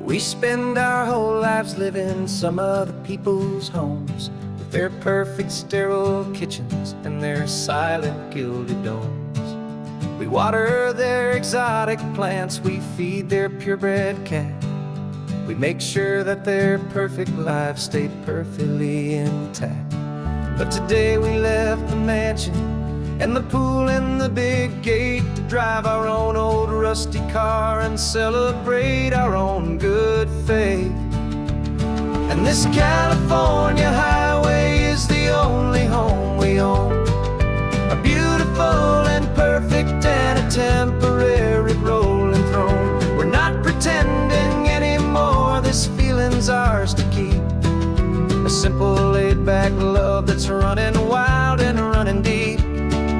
We spend our whole lives living in some other people's homes, with their perfect sterile kitchens and their silent gilded domes. We water their exotic plants, we feed their purebred cat. We make sure that their perfect lives stay perfectly intact. But today we left the mansion and the pool and the big gate to drive our own old rusty car and celebrate our own good faith. And this California highway is the only home we own, a beautiful and perfect and a temporary rolling throne. We're not pretending anymore, this feeling's ours to keep, a simple laid-back love that's running wild and running deep.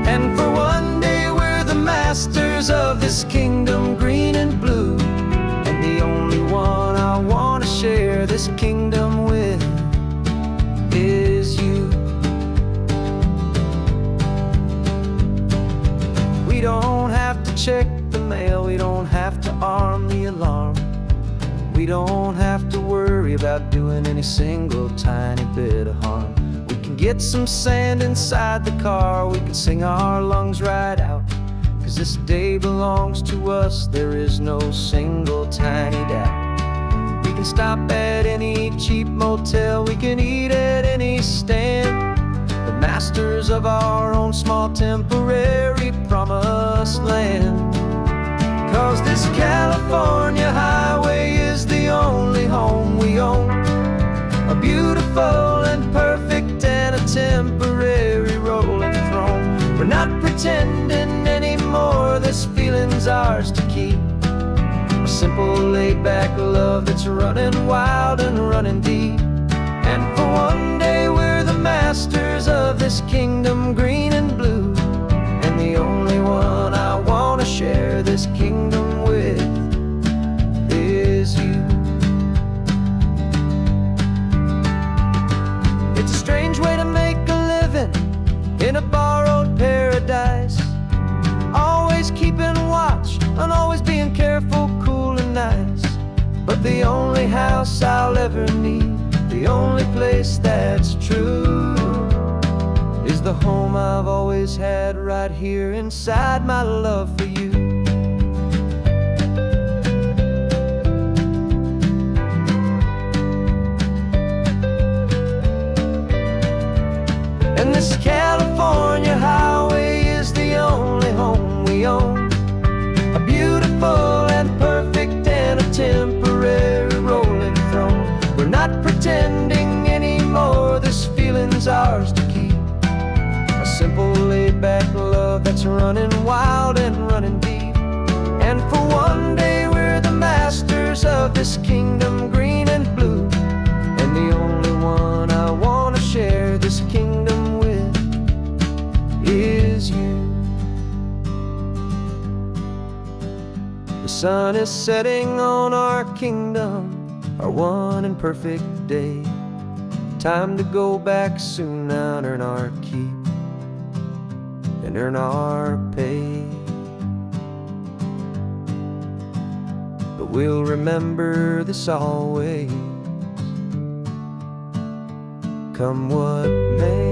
And for one day we're the masters of this kingdom green and blue, and the only one I want to share this kingdom with is you. We don't have to check the mail, we don't have to arm the alarm, we don't have to worry about doing any single tiny bit of harm. We can get some sand inside the car, we can sing our lungs right out, 'cause this day belongs to us, there is no single tiny doubt. We can stop at any cheap motel, we can eat at any stand, the masters of our own small temporary promised land. 'Cause this California highway is the only home we own, a beautiful and perfect and a temporary rolling throne. We're not pretending anymore, this feeling's ours to keep, a simple laid-back love that's running wild and running deep. And for one day we're the masters of this kingdom green and blue, and the only one I want to share this kingdom with is you. It's a strange way to make a living in a borrowed paradise, always keeping watch and always being careful, cool and nice. But the only house I'll ever need, the only place that's true, is the home I've always had right here inside my love for you. And this California highway is the only home we own, a beautiful and perfect and a temporary rolling throne. We're not pretending anymore, this feeling's ours to keep, a simple laid-back love that's running wild and running deep. And for one day we're the masters of this kingdom green and blue, and the only one I want to share this kingdom with is you. The sun is setting on our kingdom, our one and perfect day. Time to go back soon now and earn our keep and earn our pay. But we'll remember this always, come what may.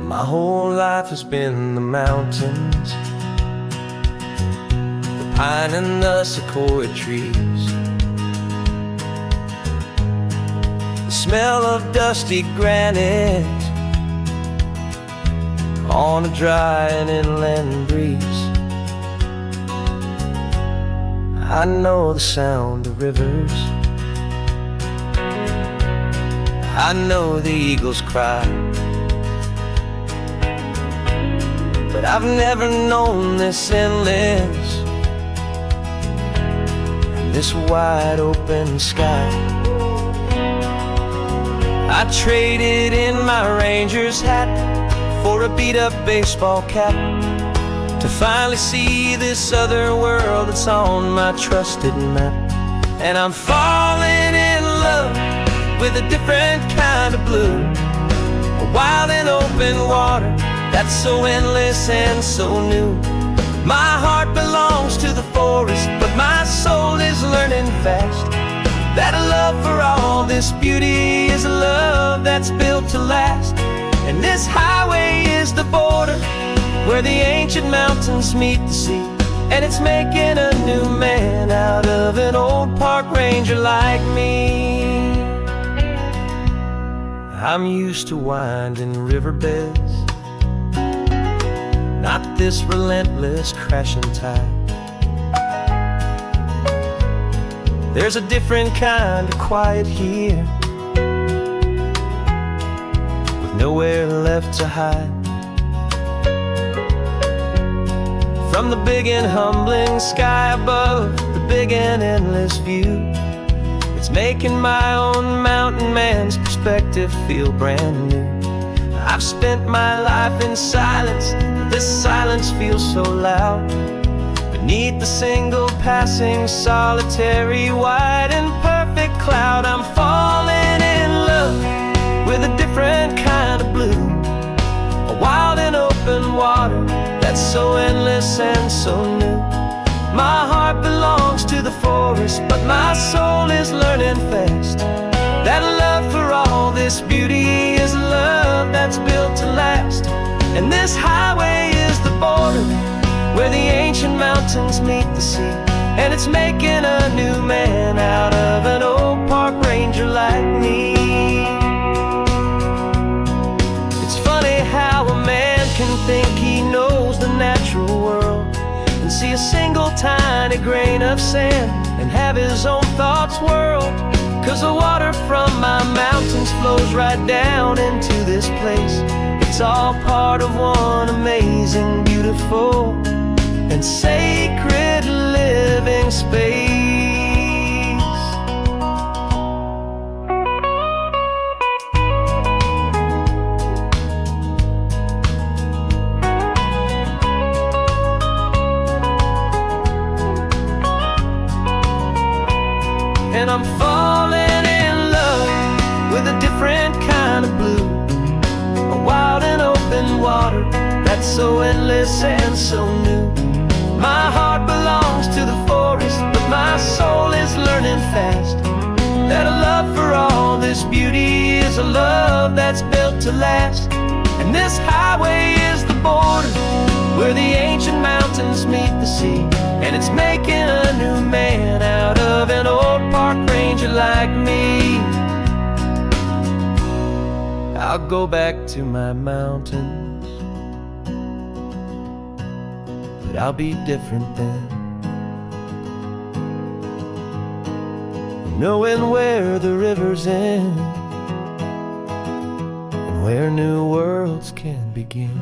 My whole life has been the mountains, the pine and the sequoia trees, the smell of dusty granite on a dry and inland breeze. I know the sound of rivers, I know the eagles cry, but I've never known this endless in this wide open sky. I traded in my Rangers hat for a beat-up baseball cap, to finally see this other world that's on my trusted map. And I'm falling in love with a different kind of blue, a wild and open water that's so endless and so new. My heart belongs to the forest, but my soul is learning fast that a love for all this beauty is a love that's built to last. And this highway is the border where the ancient mountains meet the sea, and it's making a new man out of an old park ranger like me. I'm used to winding riverbeds, not this relentless crashing tide. There's a different kind of quiet here, with nowhere left to hide. From the big and humbling sky above, the big and endless view, it's making my own mountain man's perspective feel brand new. I've spent my life in silence, this silence feels so loud. Beneath the single passing solitary white and perfect cloud, I'm falling in love with a different kind of blue, a wild and open water that's so endless and so new. My heart belongs to the forest, but my soul is learning fast that love for all this beauty is a love that's built to last. And this highway is the border where the ancient mountains meet the sea, and it's making a new man out of an old park ranger like me. It's funny how a man can think he knows the natural world and see a single tiny grain of sand and have his own thoughts whirled. 'Cause the water from my mountains flows right down into this place. It's all part of one amazing, beautiful, and sacred living space. And I'm falling in love with a different kind of blue, a wild and open water that's so endless and so new. My heart belongs to the forest, but my soul is learning fast that a love for all this beauty is a love that's built to last. And this highway is the border where the ancient mountains meet the sea, and it's making a new man out of an old park ranger like me. I'll go back to my mountains, but I'll be different then, knowing where the rivers end and where new worlds can begin.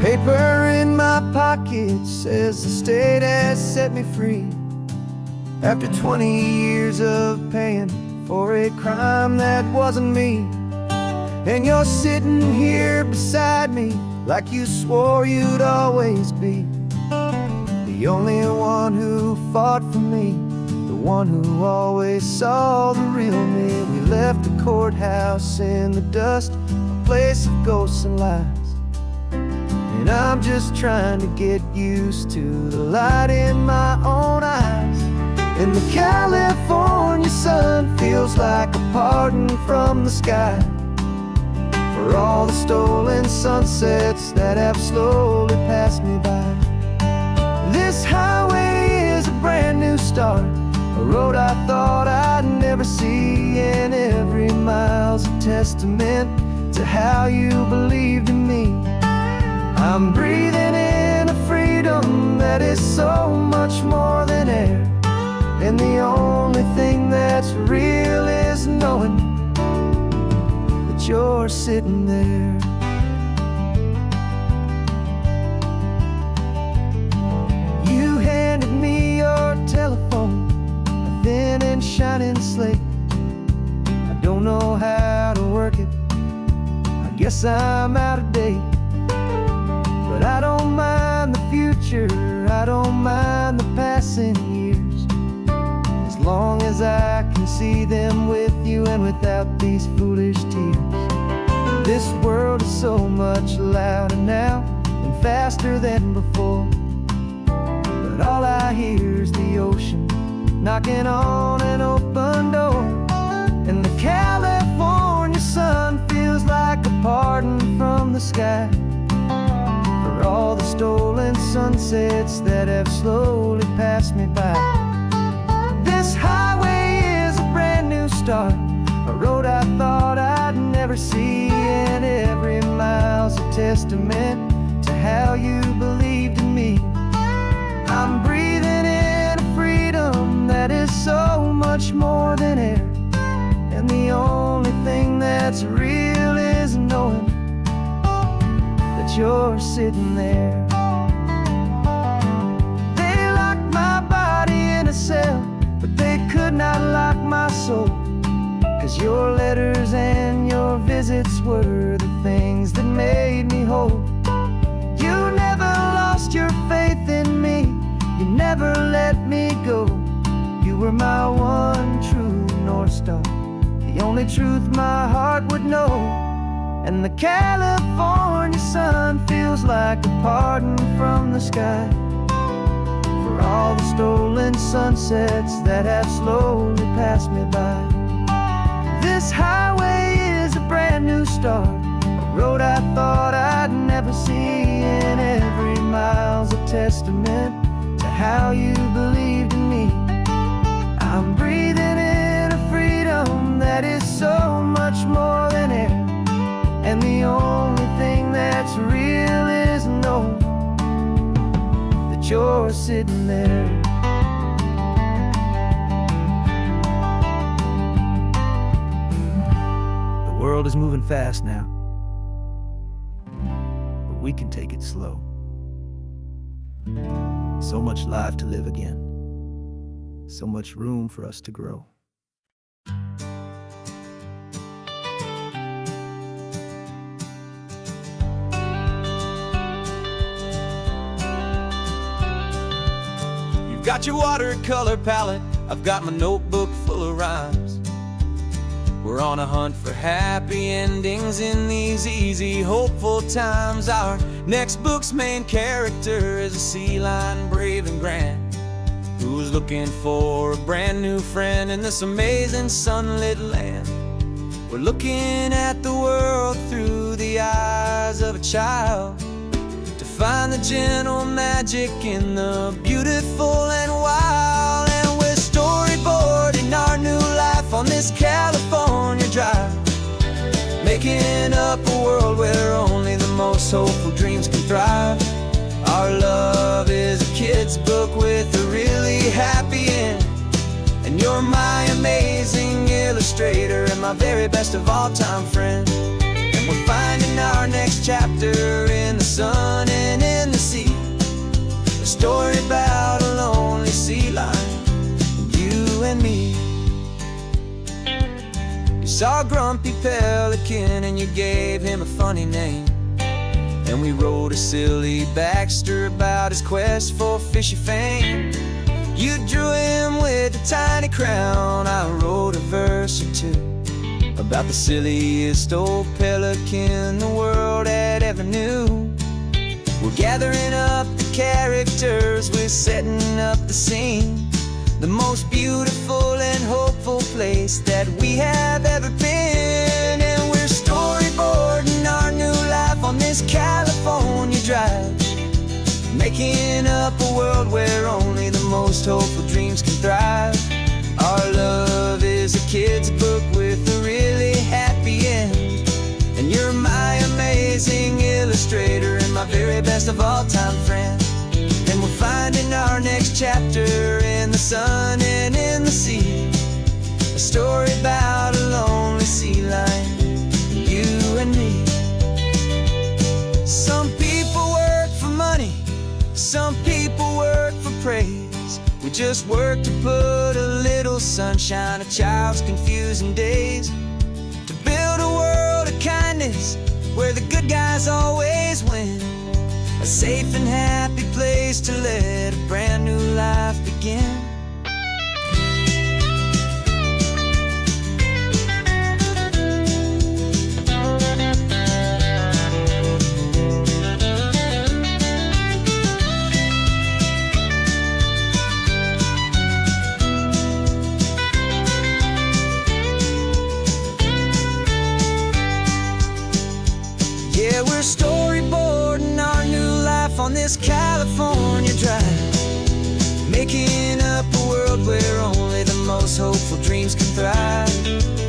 Paper in my pocket says the state has set me free after 20 years of paying for a crime that wasn't me. And you're sitting here beside me like you swore you'd always be the only one who fought for me, the one who always saw the real me. We left the courthouse in the dust, a place of ghosts and lies. And I'm just trying to get used to the light in my own eyes. And the California sun feels like a pardon from the sky for all the stolen sunsets that have slowly passed me by. This highway is a brand new start, a road I thought I'd never see, and every mile's a testament to how you believed in me. I'm breathing in a freedom freedom that is so much more than air. And the only thing that's real is knowing that you're sitting there. You handed me your telephone, a thin and shining slate. I don't know how to work it, I guess I'm out of date. But I don't mind the future, I don't mind the passing years, as long as I can see them with you and without these foolish tears. This world is so much louder now and faster than before, but all I hear is the ocean knocking on an open door. And the California sun feels like a pardon from the sky for all the stolen sunsets that have slowly passed me by. This highway is a brand new start, a road I thought I'd never see, and every mile's a testament to how you believed in me. I'm breathing in a freedom that is so much more than air, and the only thing that's real is knowing that you're sitting there. They locked my body in a cell, but they could not lock my soul, 'cause your letters and your visits were the things that made me whole. You never lost your faith in me, you never let me go. You were my one true North Star, the only truth my heart would know. And the California sun feels like a pardon from the sky for all the stolen sunsets that have slowly passed me by. This highway is a brand new start, a road I thought I'd never see, and every mile's a testament to how you believed in me. I'm breathing in a freedom that is so much more than air, and the only thing that's real is knowing that you're sitting there. The world is moving fast now, but we can take it slow. So much life to live again, so much room for us to grow. You've got your watercolor palette, I've got my notebook full of rhymes. We're on a hunt for happy endings in these easy, hopeful times. Our next book's main character is a sea lion, brave and grand, who's looking for a brand new friend in this amazing sunlit land. We're looking at the world through the eyes of a child, to find the gentle magic in the beautiful and wild. And we're storyboarding our new life on this California drive, making up a world where only the most hopeful dreams can thrive. Our love is a kid's book with a really happy end, and you're my amazing illustrator and my very best of all time friend. And we're finding our next chapter in the sun and in the sea, a story about a lonely sea lion, you and me. You saw a grumpy pelican and you gave him a funny name, and we wrote a silly Baxter about his quest for fishy fame. You drew him with a tiny crown, I wrote a verse or two about the silliest old pelican the world had ever knew. We're gathering up the characters, we're setting up the scene, the most beautiful and hopeful place that we have ever been. And we're storyboarding our new life on this California drive, making up a world where only the most hopeful dreams can thrive. Our love is a kid's book with a really happy end, and you're my amazing illustrator and my very best of all time friend. our next chapter in the sun and in the sea. A story about a lonely sea lion, you and me. Some people work for money, some people work for praise. We just work to put a little sunshine in a child's confusing days, to build a world of kindness where the good guys always win. A safe and happy place to let a brand new life begin. Yeah, we're storyboarding our new life on this California drive, making up a world where only the most hopeful dreams can thrive.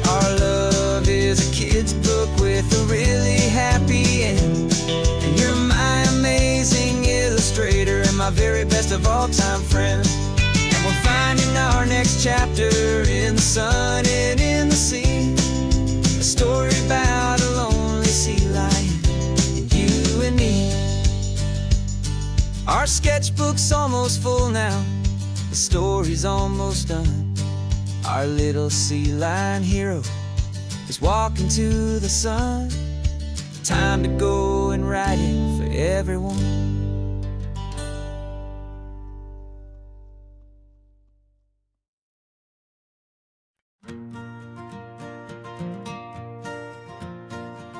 Our love is a kid's book with a really happy end, and you're my amazing illustrator and my very best of all-time friend. And we're finding our next chapter in the sun and in the sea, a story about a lonely sea lion, you and me. Our sketchbook's almost full now, the story's almost done. Our little sea lion hero is walking to the sun. Time to go and write it for everyone.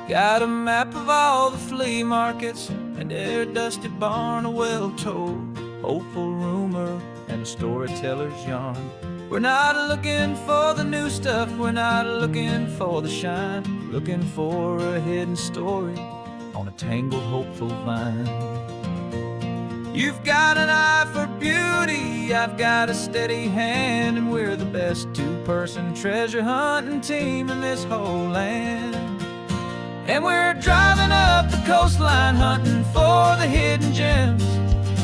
Got a map of all the flea markets and their dusty barn, a well-told, hopeful rumor, and a storyteller's yarn. We're not looking for the new stuff, we're not looking for the shine, looking for a hidden story on a tangled, hopeful vine. You've got an eye for beauty, I've got a steady hand, and we're the best two-person treasure hunting team in this whole land. And we're driving up the coastline hunting for the hidden gems,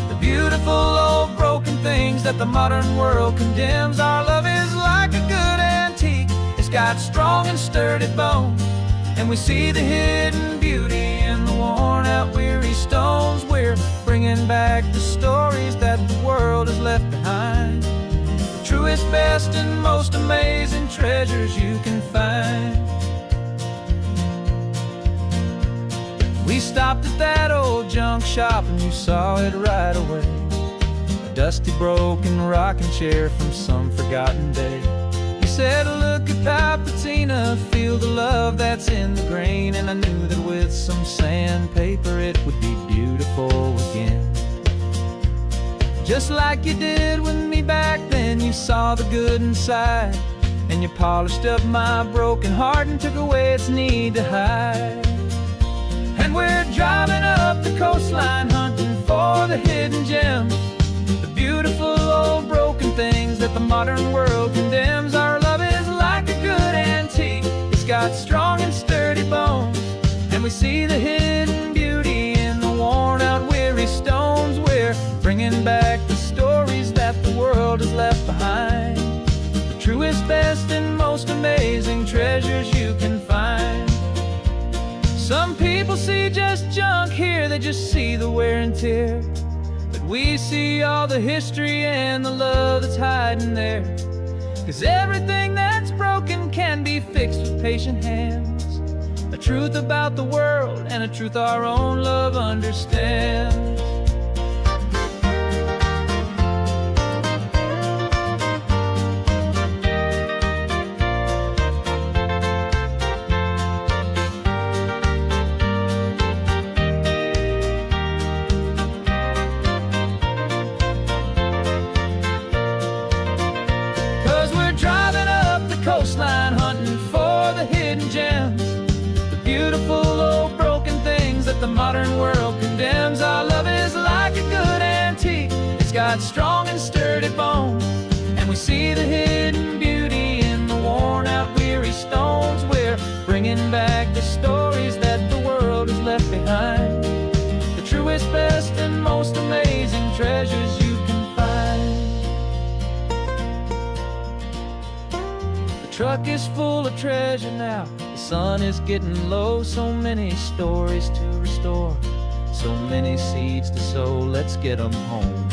the beautiful old broken things that the modern world condemns. Our love is like a good antique, it's got strong and sturdy bones, and we see the hidden beauty in the worn out weary stones. We're bringing back the stories that the world has left behind, the truest, best, and most amazing treasures you can find. We stopped at that old junk shop and you saw it right away, a dusty, broken rocking chair from some forgotten day. You said, look at that patina, feel the love that's in the grain, and I knew that with some sandpaper it would be beautiful again. Just like you did with me back then, you saw the good inside, and you polished up my broken heart and took away its need to hide. And we're driving up the coastline hunting for the hidden gems, the beautiful old broken things that the modern world condemns. Our love is like a good antique, it's got strong and sturdy bones, and we see the hidden beauty in the worn out weary stones. We're bringing back the stories that the world has left behind, the truest, best, and most amazing treasures you can find. Some people see just junk here, they just see the wear and tear, but we see all the history and the love that's hiding there. 'Cause everything that's broken can be fixed with patient hands, a truth about the world and a truth our own love understands. 'Cause we're driving up the coastline hunting for the hidden gems, the beautiful old broken things that the modern world condemns. Our love is like a good antique, it's got strong and sturdy bones, and we see the hidden beauty in the worn out weary stones. We're bringing back the stories that the world has left behind, the truest, best, and most amazing treasures you can find. truck is full of treasure now. The sun is getting low, so many stories to restore, so many seeds to sow. Let's get 'em home,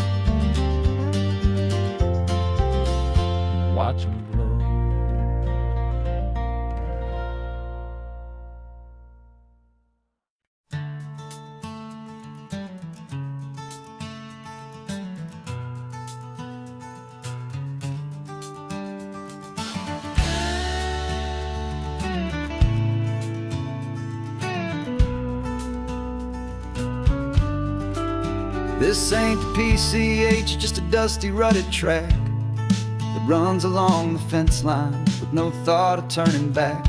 watch 'em blow. This ain't the PCH, just a dusty, rutted track that runs along the fence line with no thought of turning back.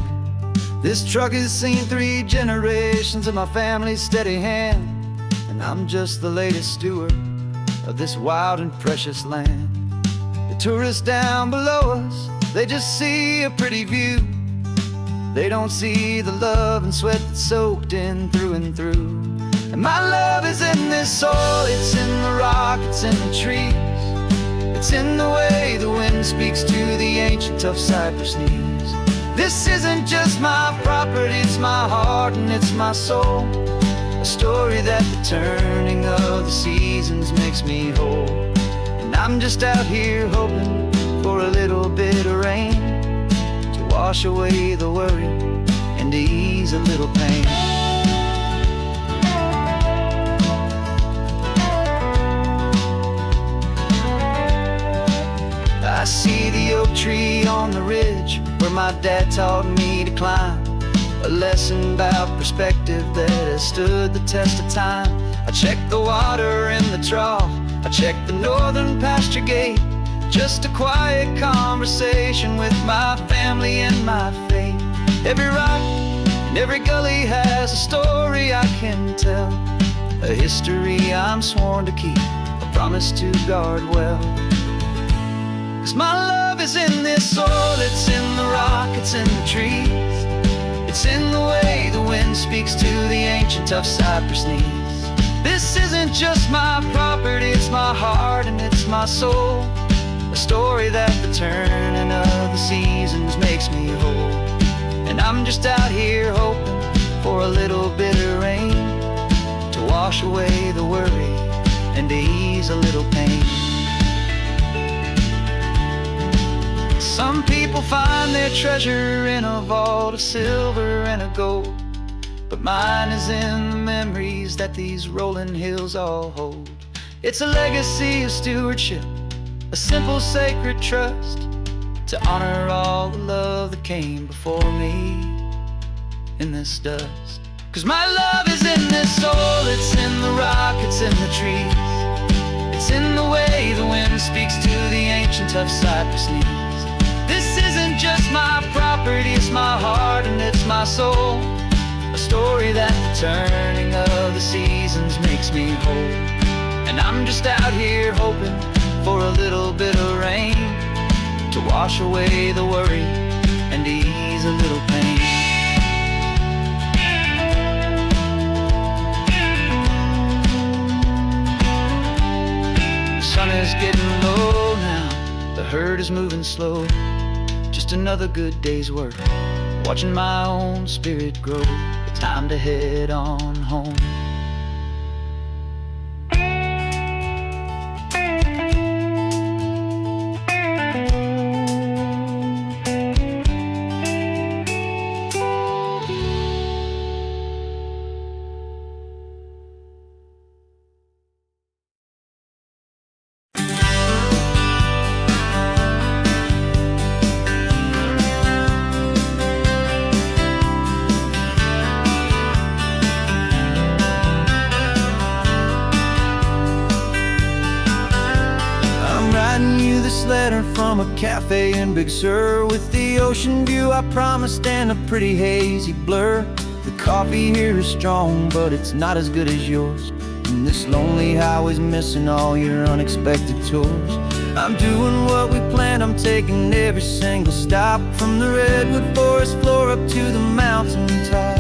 This truck has seen 3 generations of my family's steady hand, and I'm just the latest steward of this wild and precious land. The tourists down below us, they just see a pretty view. They don't see the love and sweat that's soaked in through and through. And my love is in this soil, it's in the rock, it's in the trees. It's in the way the wind speaks to the ancient tough cypress knees. This isn't just my property, it's my heart and it's my soul. A story that the turning of the seasons makes me whole. And I'm just out here hoping for a little bit of rain to wash away the worry and to ease a little pain. I see the oak tree on the ridge where my dad taught me to climb. A lesson about perspective that has stood the test of time. I check the water in the trough, I check the northern pasture gate. Just a quiet conversation with my family and my faith. Every rock and every gully has a story I can tell, a history I'm sworn to keep, a promise to guard well. 'Cause my love is in this soil, it's in the rock, it's in the trees. It's in the way the wind speaks to the ancient tough cypress knees. This isn't just my property, it's my heart and it's my soul. A story that the turning of the seasons makes me whole. And I'm just out here hoping for a little bit of rain to wash away the worry and to ease a little pain. Some people find their treasure in a vault of silver and of gold, but mine is in the memories that these rolling hills all hold. It's a legacy of stewardship, a simple sacred trust, to honor all the love that came before me in this dust. 'Cause my love is in this soil, it's in the rock, it's in the trees. It's in the way the wind speaks to the ancient tough cypress knees. This isn't just my property, it's my heart and it's my soul. A story that the turning of the seasons makes me whole. And I'm just out here hoping for a little bit of rain to wash away the worry and ease a little pain. The sun is getting low now, the herd is moving slow. Just another good day's work, watching my own spirit grow. Time to head on home. Letter from a cafe in Big Sur with the ocean view I promised and a pretty hazy blur. The coffee here is strong, but it's not as good as yours. And this lonely highway's missing all your unexpected tours. I'm doing what we planned, I'm taking every single stop, from the redwood forest floor up to the mountain top.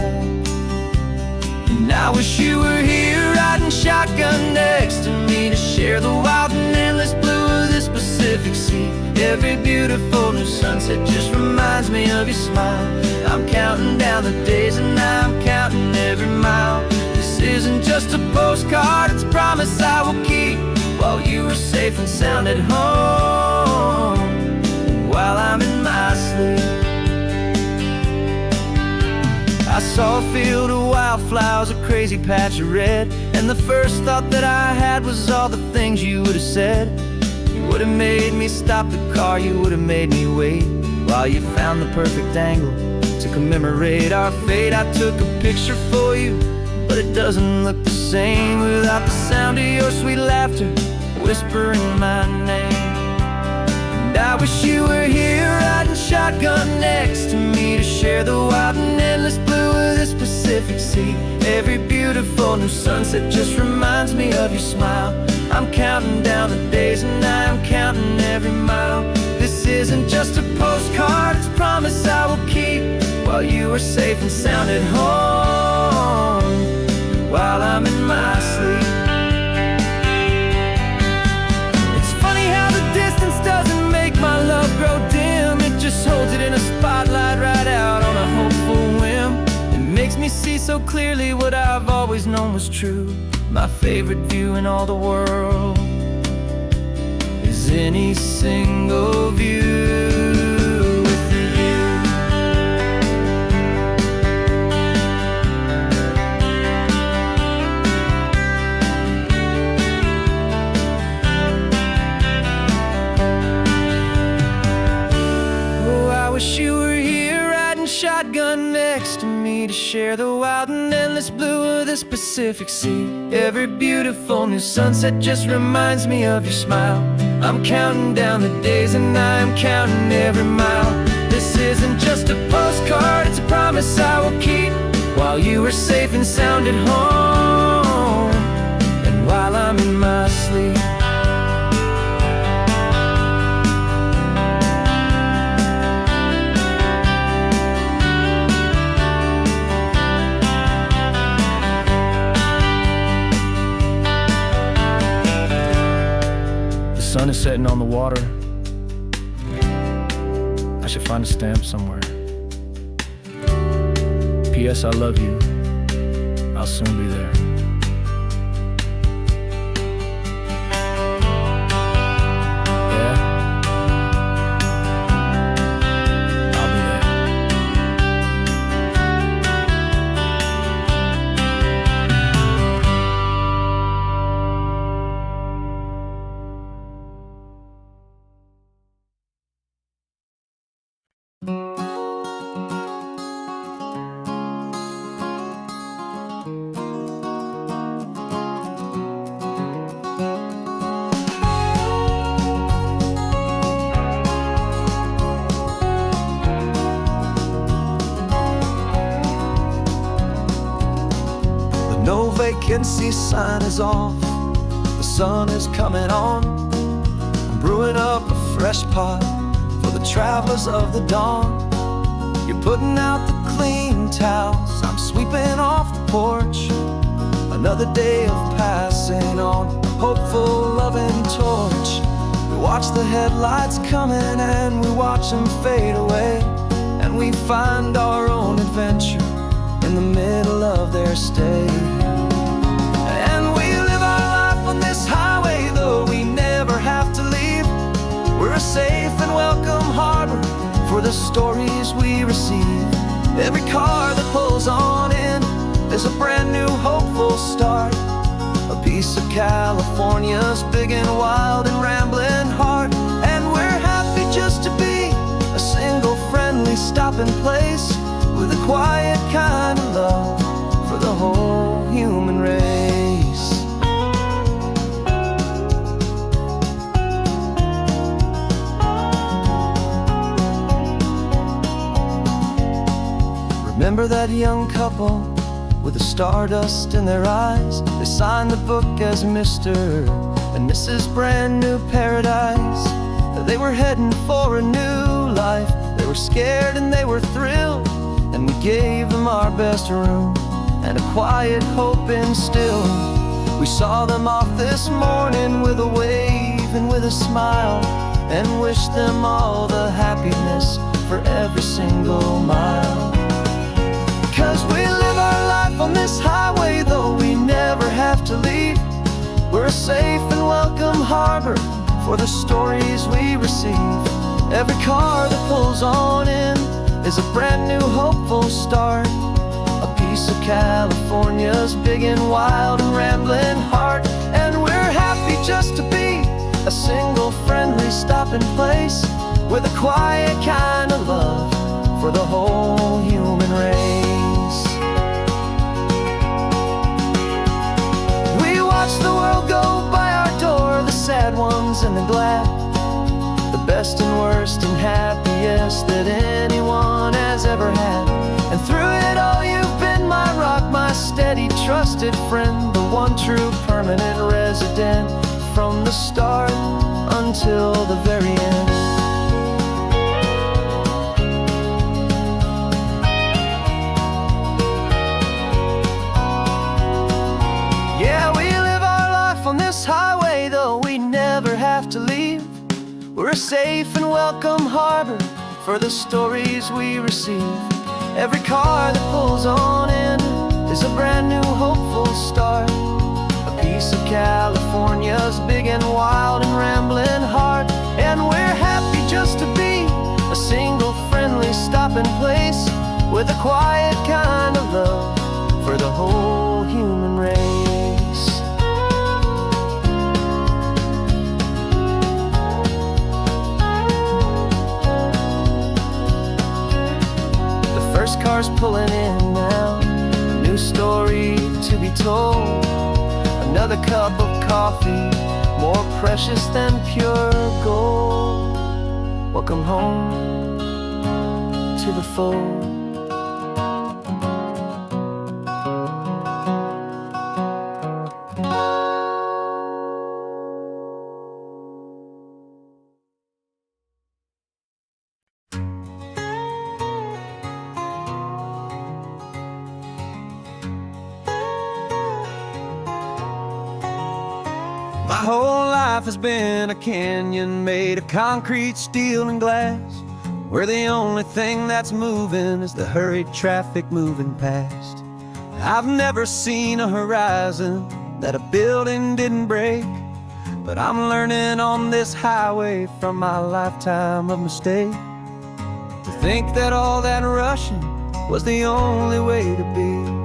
And I wish you were here riding shotgun next to me to share the wild and endless blue of this Pacific Sea. Every beautiful new sunset just reminds me of your smile. I'm counting down the days and I'm counting every mile. This isn't just a postcard, it's a promise I will keep, while you are safe and sound at home, while I'm in my sleep. I saw a field of wildflowers, a crazy patch of red, and the first thought that I had was all the things you would have said. You would have made me stop the car, you would have made me wait, while you found the perfect angle to commemorate our fate. I took a picture for you, but it doesn't look the same without the sound of your sweet laughter whispering my name. And I wish you were here riding shotgun next to me to share the wild and endless blue of this Pacific Sea. Every beautiful new sunset just reminds me of your smile. I'm counting down the days and I'm counting every mile. This isn't just a postcard, it's a promise I will keep, while you are safe and sound at home, while I'm in my sleep. It's funny how the distance doesn't make my love grow dim. It just holds it in a spotlight right out on a hopeful whim. It makes me see so clearly what I've always known was true. My favorite view in all the world is any single view with you. Oh, I wish you were here riding shotgun next to me to share the wild and endless blue of this Pacific Sea. Every beautiful new sunset just reminds me of your smile. I'm counting down the days and I'm counting every mile. This isn't just a postcard, it's a promise I will keep, while you are safe and sound at home, and while I'm in my sleep. The sun is setting on the water. I should find a stamp somewhere. P.S. I love you. I'll soon be there. Yeah? I'll be there. No vacancy sign is off, the sun is coming on. I'm brewing up a fresh pot for the travelers of the dawn. You're putting out the clean towels, I'm sweeping off the porch. Another day of passing on a hopeful, loving torch. We watch the headlights coming and we watch them fade away, and we find our own adventure in the middle of their stay. And we live our life on this highway, though we never have to leave. We're a safe and welcome harbor for the stories we receive. Every car that pulls on in is a brand new hopeful start, a piece of California's big and wild and rambling heart. And we're happy just to be a single friendly stopping place, with a quiet kind of love for the whole human race. Remember that young couple with the stardust in their eyes? They signed the book as Mr. and Mrs. Brand New Paradise. They were heading for a new life. They were scared and they were thrilled, and we gave them our best room and a quiet hope instilled. We saw them off this morning with a wave and with a smile, and wish them all the happiness for every single mile. 'Cause we live our life on this highway, though we never have to leave. We're a safe and welcome harbor for the stories we receive. Every car that pulls on in is a brand new hopeful start, a piece of California's big and wild and rambling heart. And we're happy just to be a single friendly stopping place with a quiet kind of love for the whole human race. We watch the world go by our door, the sad ones and the glad, the best and worst and happiest that anyone has ever had. And through it all you've been my rock, my steady trusted friend, the one true permanent resident from the start until the very end. Yeah, we live our life on this highway, though we never have to leave. We're a safe and welcome harbor for the stories we receive. Every car that pulls on in is a brand new hopeful start, a piece of California's big and wild and rambling heart. And we're happy just to be a single friendly stopping place with a quiet kind of love for the whole human race. The first car's pulling in now, a new story to be told. Another cup of coffee, more precious than pure gold. Welcome home to the fold. My whole life has been a canyon made of concrete, steel, and glass, where the only thing that's moving is the hurried traffic moving past. I've never seen a horizon that a building didn't break, but I'm learning on this highway from my lifetime of mistake to think that all that rushing was the only way to be.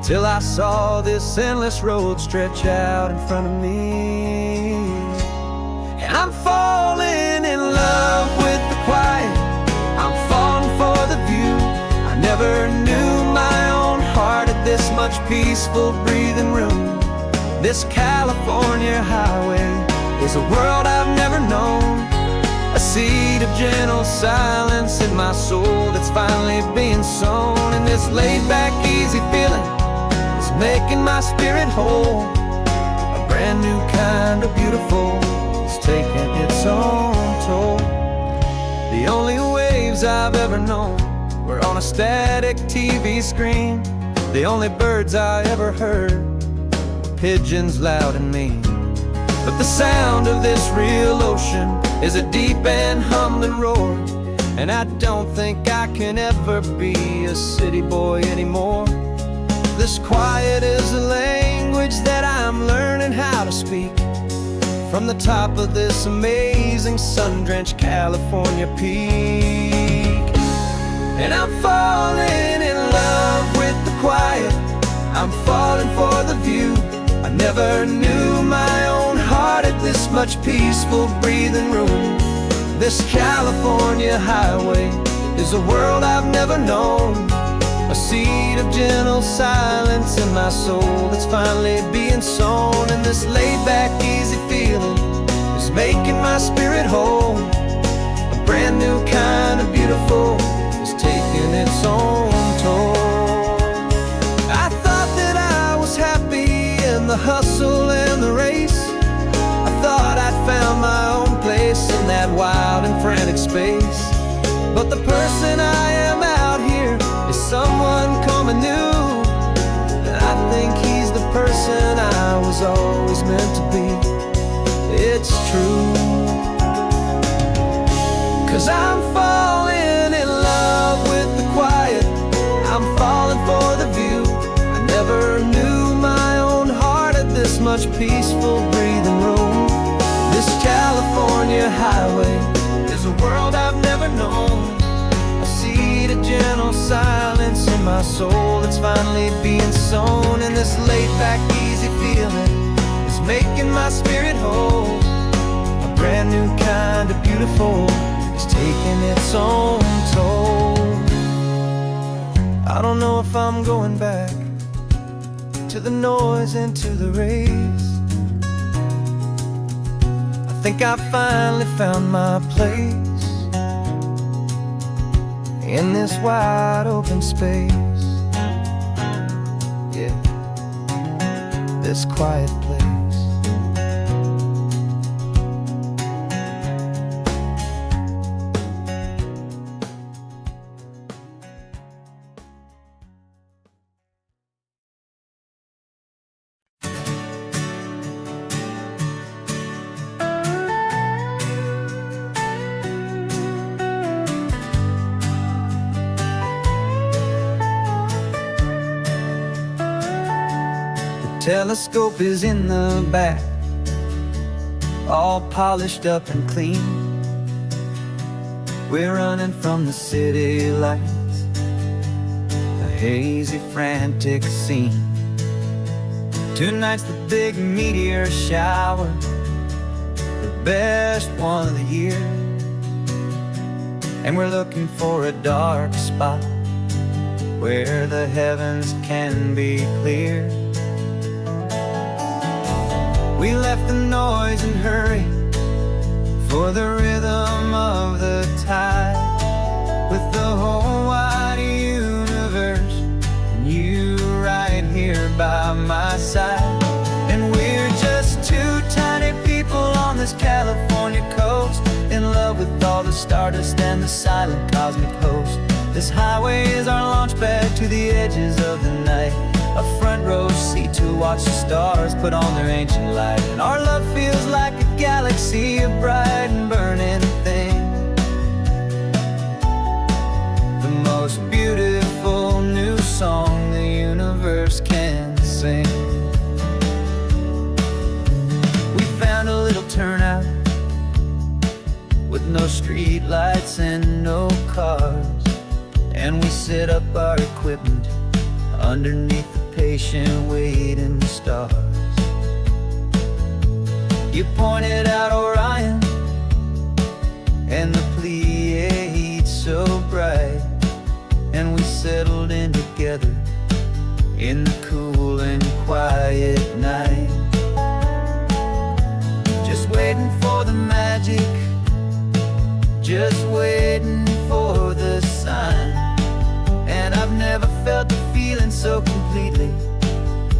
Till I saw this endless road stretch out in front of me. And I'm falling in love with the quiet, I'm falling for the view. I never knew my own heart had this much peaceful breathing room. This California highway is a world I've never known, a seed of gentle silence in my soul that's finally being sown. And this laid-back, easy feeling making my spirit whole, a brand new kind of beautiful is taking its own toll. The only waves I've ever known were on a static TV screen. The only birds I ever heard were pigeons loud and mean. But the sound of this real ocean is a deep and humbling roar, and I don't think I can ever be a city boy anymore. This quiet is a language that I'm learning how to speak from the top of this amazing sun-drenched California peak. And I'm falling in love with the quiet, I'm falling for the view. I never knew my own heart had this much peaceful breathing room. This California highway is a world I've never known, a seed of gentle silence in my soul that's finally being sown. And this laid-back, easy feeling is making my spirit whole, a brand new kind of beautiful is taking its own toll. I thought that I was happy in the hustle and the race. I thought I'd found my own place in that wild and frantic space. But the person I am out here is someone coming new, and I think he's the person I was always meant to be. It's true. 'Cause I'm falling in love with the quiet, I'm falling for the view. I never knew my own heart had this much peaceful breathing room. This California highway is a world I've never known. I see the gentle silence in my soul that's finally being sown. And this laid-back, easy feeling is making my spirit whole. A brand new kind of beautiful is taking its own toll. I don't know if I'm going back to the noise and to the race. I think I finally found my place in this wide open space. Yeah, this quiet place. Telescope is in the back, all polished up and clean. We're running from the city lights, a hazy, frantic scene. Tonight's the big meteor shower, the best one of the year. And we're looking for a dark spot where the heavens can be clear. We left the noise and hurry for the rhythm of the tide, with the whole wide universe and you right here by my side. And we're just two tiny people on this California coast, in love with all the stardust and the silent cosmic host. This highway is our launch pad to the edges of the night, a front row seat to watch the stars put on their ancient light. And our love feels like a galaxy, a bright and burning thing, the most beautiful new song the universe can sing. We found a little turnout with no street lights and no cars, and we set up our equipment underneath the patient waiting stars. You pointed out Orion and the Pleiades so bright, and we settled in together in the cool and quiet night, just waiting for the magic, just waiting for the sign. And I've never felt the feeling so completely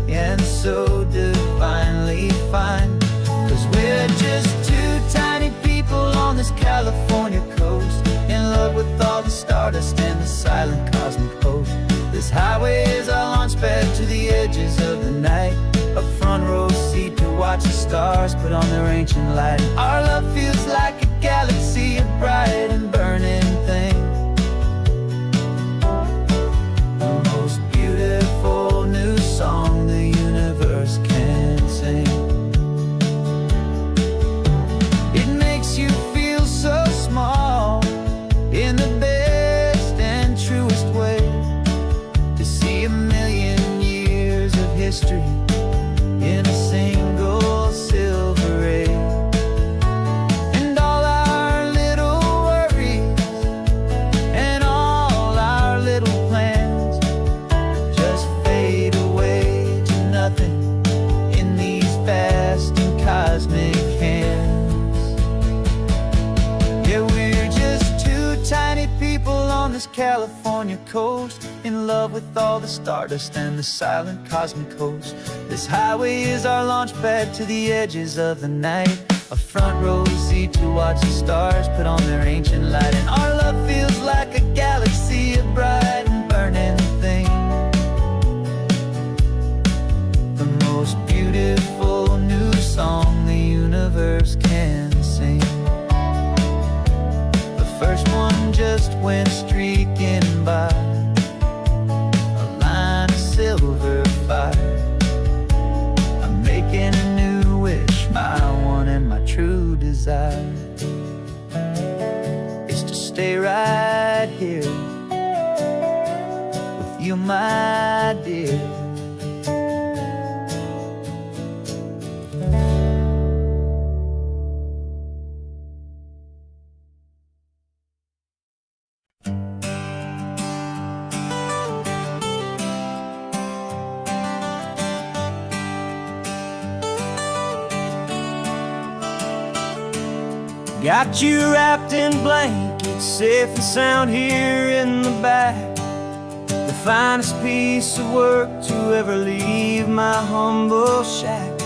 and so divinely fine. 'Cause we're just two tiny people on this California coast, in love with all the stardust and the silent cosmic host. This highway is our launch pad to the edges of the night, a front row seat to watch the stars put on their ancient light. Our love feels like a galaxy, a bright and burning thing, the most beautiful new song the universe can sing. It makes you feel so small in the best and truest way, to see a million years of history in a single silver ray. And all our little worries and all our little plans just fade away to nothing in these vast and cosmic hands. Yeah, we're just two tiny people on this California coast, in love with all the stardust and the silent cosmic host. This highway is our launch pad to the edges of the night, a front row seat to watch the stars put on their ancient light. And our love feels like a galaxy, a bright and burning thing, the most beautiful new song the universe can sing. The first went streaking by, a line of silver fire. I'm making a new wish, my one and my true desire is to stay right here with you, my dear. Got you wrapped in blankets, safe and sound here in the back. The finest piece of work to ever leave my humble shack.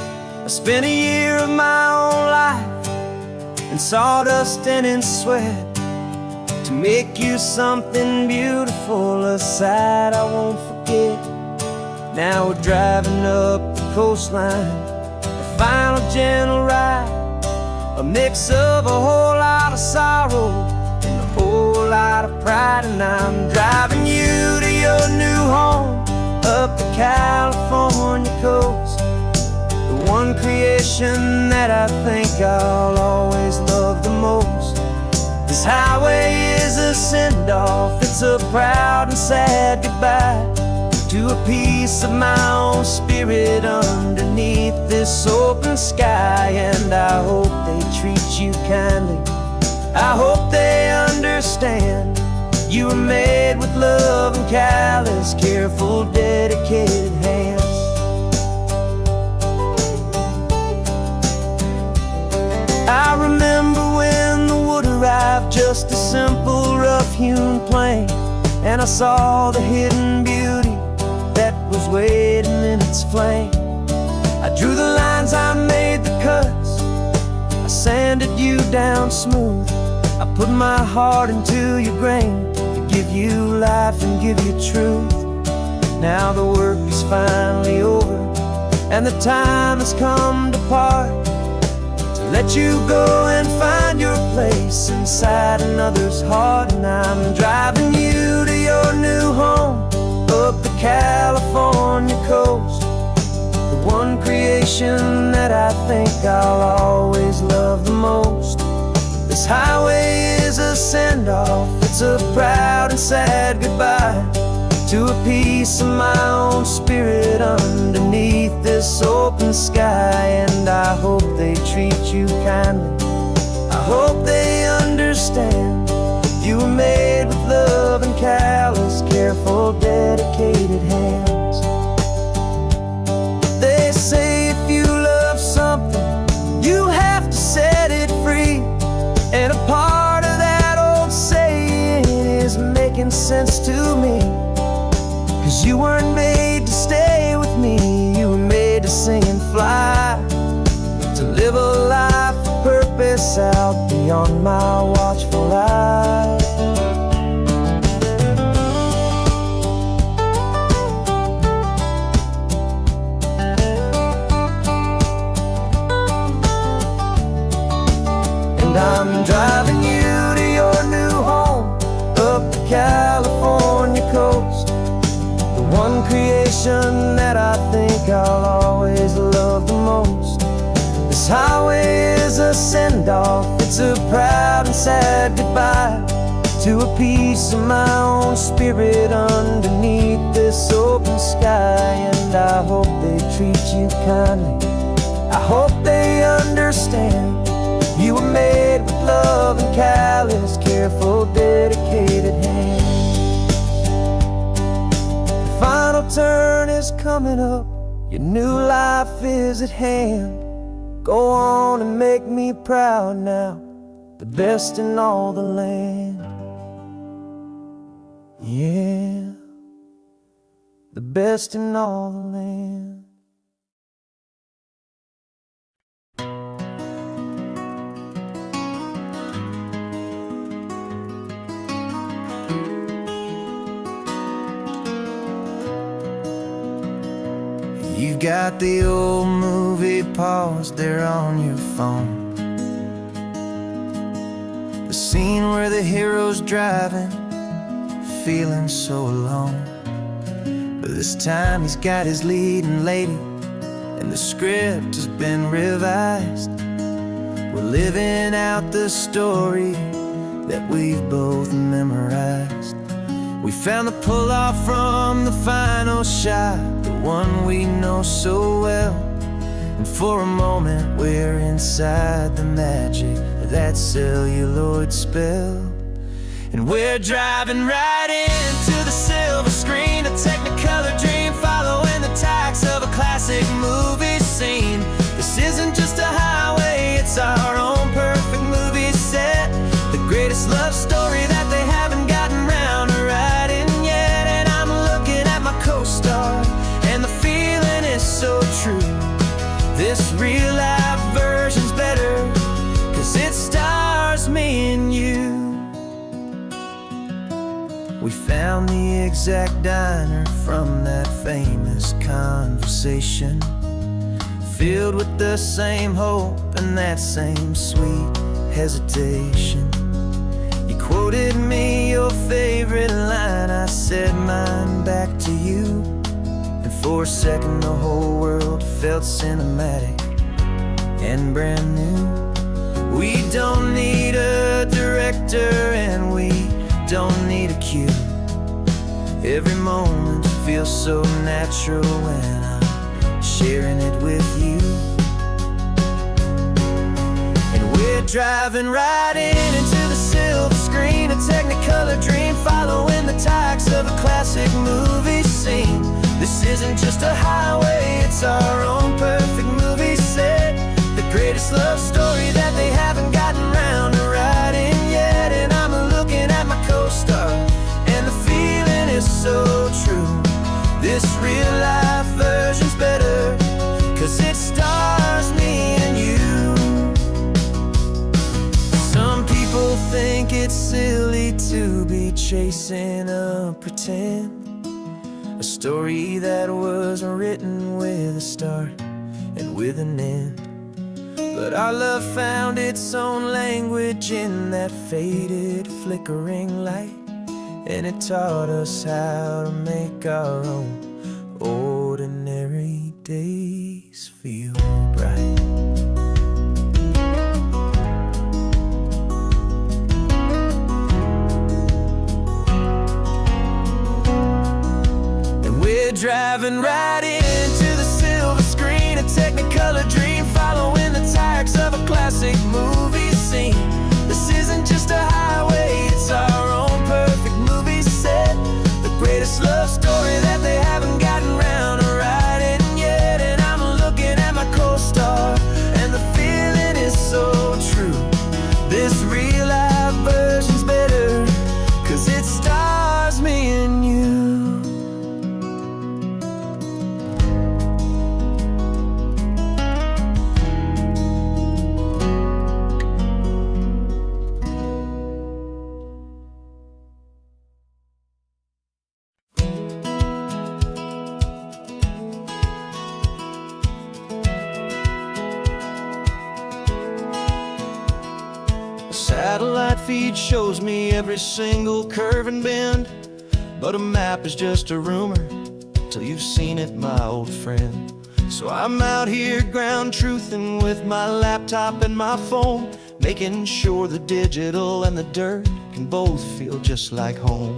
I spent a year of my own life in sawdust and in sweat to make you something beautiful, a sight I won't forget. Now we're driving up the coastline, the final gentle ride, a mix of a whole lot of sorrow and a whole lot of pride. And I'm driving you to your new home up the California coast, the one creation that I think I'll always love the most. This highway is a send-off, it's a proud and sad goodbye to a piece of my own spirit underneath this open sky. And I hope they treat you kindly, I hope they understand you were made with love and callous, careful, dedicated hands. I remember when the wood arrived, just a simple rough-hewn plank, and I saw the hidden beauty that was waiting in its flame. I drew the lines, I made the cuts, I sanded you down smooth. I put my heart into your grain to give you life and give you truth. Now the work is finally over and the time has come to part, to let you go and find your place inside another's heart. And I'm driving you to your new home up the California coast, the one creation that I think I'll always love the most. This highway is a send-off, it's a proud and sad goodbye to a piece of my own spirit underneath this open sky. And I hope they treat you kindly, I hope they understand you were made with love and callous, careful, dedicated hands. They say if you love something, you have to set it free. And a part of that old saying is making sense to me, 'cause you weren't made to stay with me, you were made to sing and fly, to live a life of purpose out beyond my watchful eye. And I'm driving you to your new home up the California coast, the one creation that I think I'll always love the most. This highway is a send-off, it's a proud and sad goodbye to a piece of my own spirit underneath this open sky. And I hope they treat you kindly, I hope they understand you were made with love and callous, careful, dedicated hands. The final turn is coming up, your new life is at hand. Go on and make me proud now, the best in all the land. Yeah, the best in all the land. You've got the old movie paused there on your phone, the scene where the hero's driving feeling so alone. But this time he's got his leading lady, and the script has been revised. We're living out the story that we've both memorized. We found the pull-off from the final shot, the one we know so well. And for a moment we're inside the magic of that celluloid spell. And we're driving right into the silver screen, a Technicolor dream following the tacks of a classic movie scene. This isn't just a highway, it's our own perfect movie set, the greatest love story that they haven't gotten round to writing yet. And I'm looking at my co-star, and the feeling is so true. This real-life version's better, 'cause it stars me and you. We found the exact diner from that famous conversation, filled with the same hope and that same sweet hesitation. You quoted me your favorite line, I said mine back to you. And for a second the whole world felt cinematic and brand new. We don't need a director and we don't need a cue. Every moment feels so natural when I'm sharing it with you. And we're driving right into the silver screen, a Technicolor dream following the tacks of a classic movie scene. This isn't just a highway, it's our own perfect movie set, the greatest love story that they haven't gotten round to writing yet. And I'm looking at my co-star, and the feeling is so true. This real-life version's better, 'cause it stars me and you. Some people think it's silly to be chasing a pretend, a story that was written with a start and with an end. But our love found its own language in that faded, flickering light, and it taught us how to make our own ordinary days feel bright. Driving right into the silver screen, a Technicolor dream following the tacks of a classic movie scene. This isn't just a highway, it's our own perfect movie set, the greatest love story that they haven't gotten round to writing yet. And I'm looking at my co-star, and the feeling is so true. This real-life version's better, 'cause it stars me and you. Satellite feed shows me every single curve and bend, but a map is just a rumor till you've seen it, my old friend. So I'm out here ground truthing with my laptop and my phone, making sure the digital and the dirt can both feel just like home.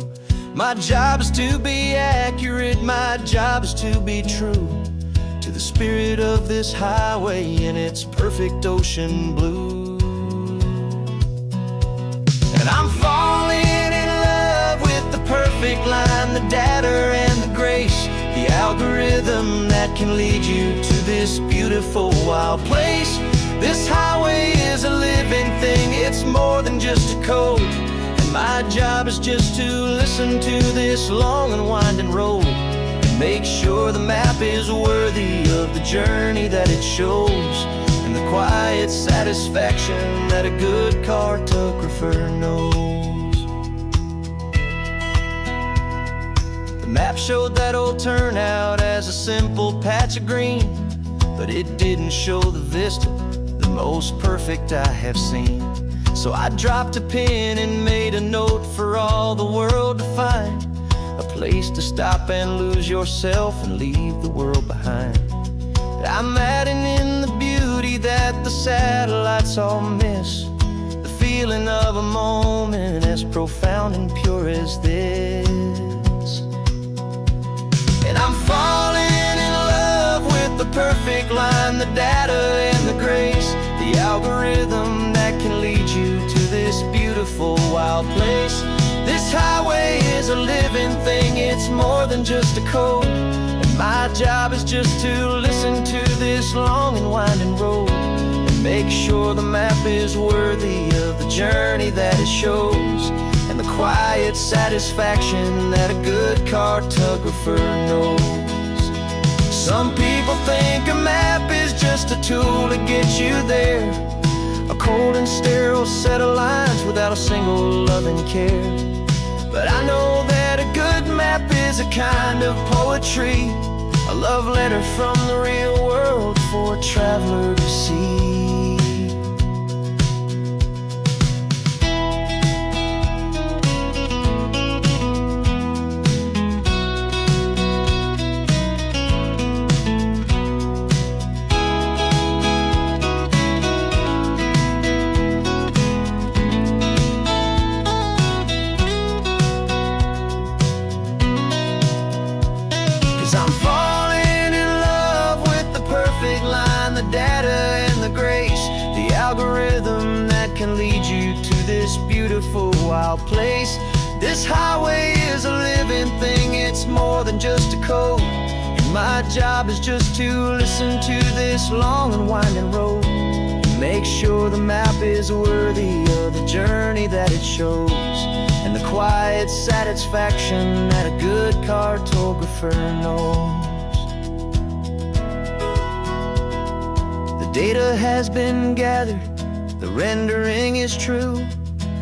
My job is to be accurate, my job is to be true to the spirit of this highway in its perfect ocean blue. And I'm falling in love with the perfect line, the data and the grace, the algorithm that can lead you to this beautiful wild place. This highway is a living thing, it's more than just a code. And my job is just to listen to this long and winding road, and make sure the map is worthy of the journey that it shows, and the quiet satisfaction that a good cartographer knows. The map showed that old turnout as a simple patch of green, but it didn't show the vista, the most perfect I have seen. So I dropped a pin and made a note for all the world to find, a place to stop and lose yourself and leave the world behind. I'm adding in the beauty that the satellites all miss, the feeling of a moment as profound and pure as this. And I'm falling in love with the perfect line, the data and the grace, the algorithm that can lead you to this beautiful wild place. This highway is a living thing, it's more than just a code. And my job is just to listen to this long and winding road, and make sure the map is worthy of the journey that it shows, and the quiet satisfaction that a good cartographer knows. Some people think a map is just a tool to get you there, a cold and sterile set of lines without a single loving care. But I know that a good map is a kind of poetry, a love letter from the real world for a traveler to see. I'm falling in love with the perfect line, the data and the grace, the algorithm that can lead you to this beautiful wild place. This highway is a living thing, it's more than just a code. And my job is just to listen to this long and winding road, and make sure the map is worthy of the journey that it shows, and the quiet satisfaction that a good cartographer knows. The data has been gathered, the rendering is true.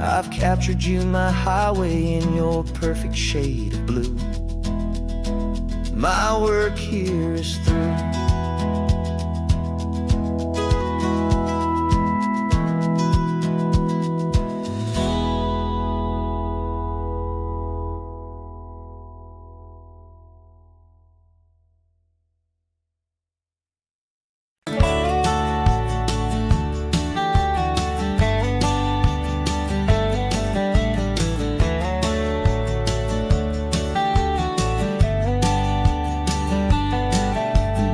I've captured you, my highway, in your perfect shade of blue. My work here is through.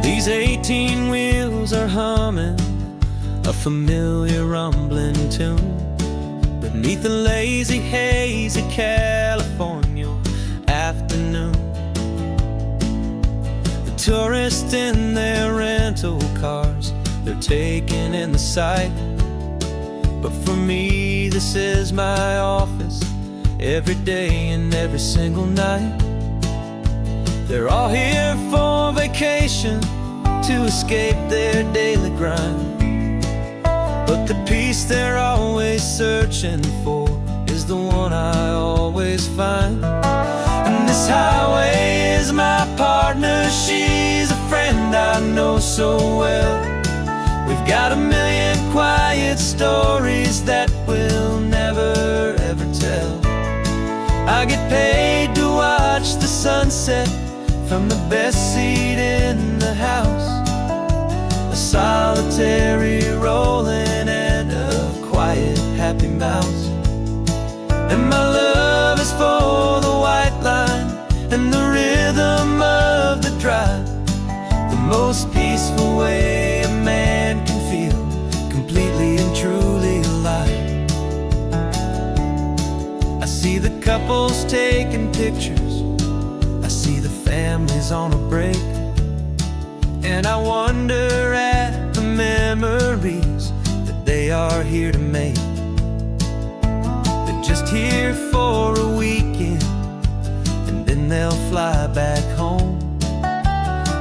These 18 wheels are humming a familiar rumbling tune beneath the lazy haze of California afternoon. The tourists in their rental cars, they're taking in the sight, but for me this is my office every day and every single night. They're all here for vacation, to escape their daily grind, but the peace they're always searching for is the one I always find. And this highway is my partner, she's a friend I know so well. We've got a million quiet stories that we'll never ever tell. I get paid to watch the sunset from the best seat in the house, a solitary rolling and a quiet happy mouse. And my love is for the white line and the rhythm of the drive, the most peaceful way a man can feel completely and truly alive. I see the couples taking pictures, I see the families on a break, and I wonder at the memories that they are here to make. They're just here for a weekend, and then they'll fly back home,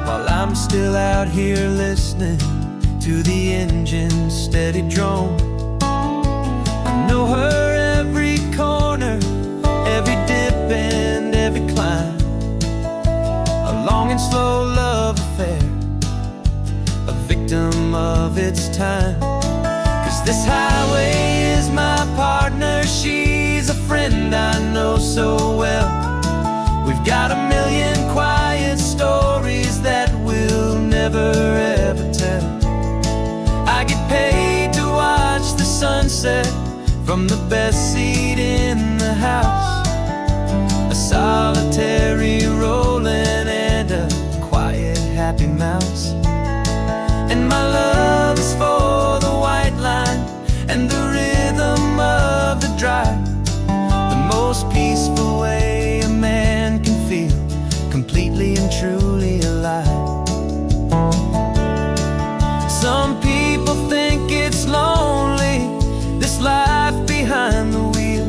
while I'm still out here listening to the engine's steady drone. I know her every corner, every dip and every climb, a long and slow love affair, a victim of its time. 'Cause this highway is my friend I know so well. We've got a million quiet stories that we'll never ever tell. I get paid to watch the sunset from the best seat in the house. A solitary rolling and a quiet happy mouse. And my love is for the white line and the rhythm of the drive. The most peaceful way a man can feel completely and truly alive. Some people think it's lonely, this life behind the wheel,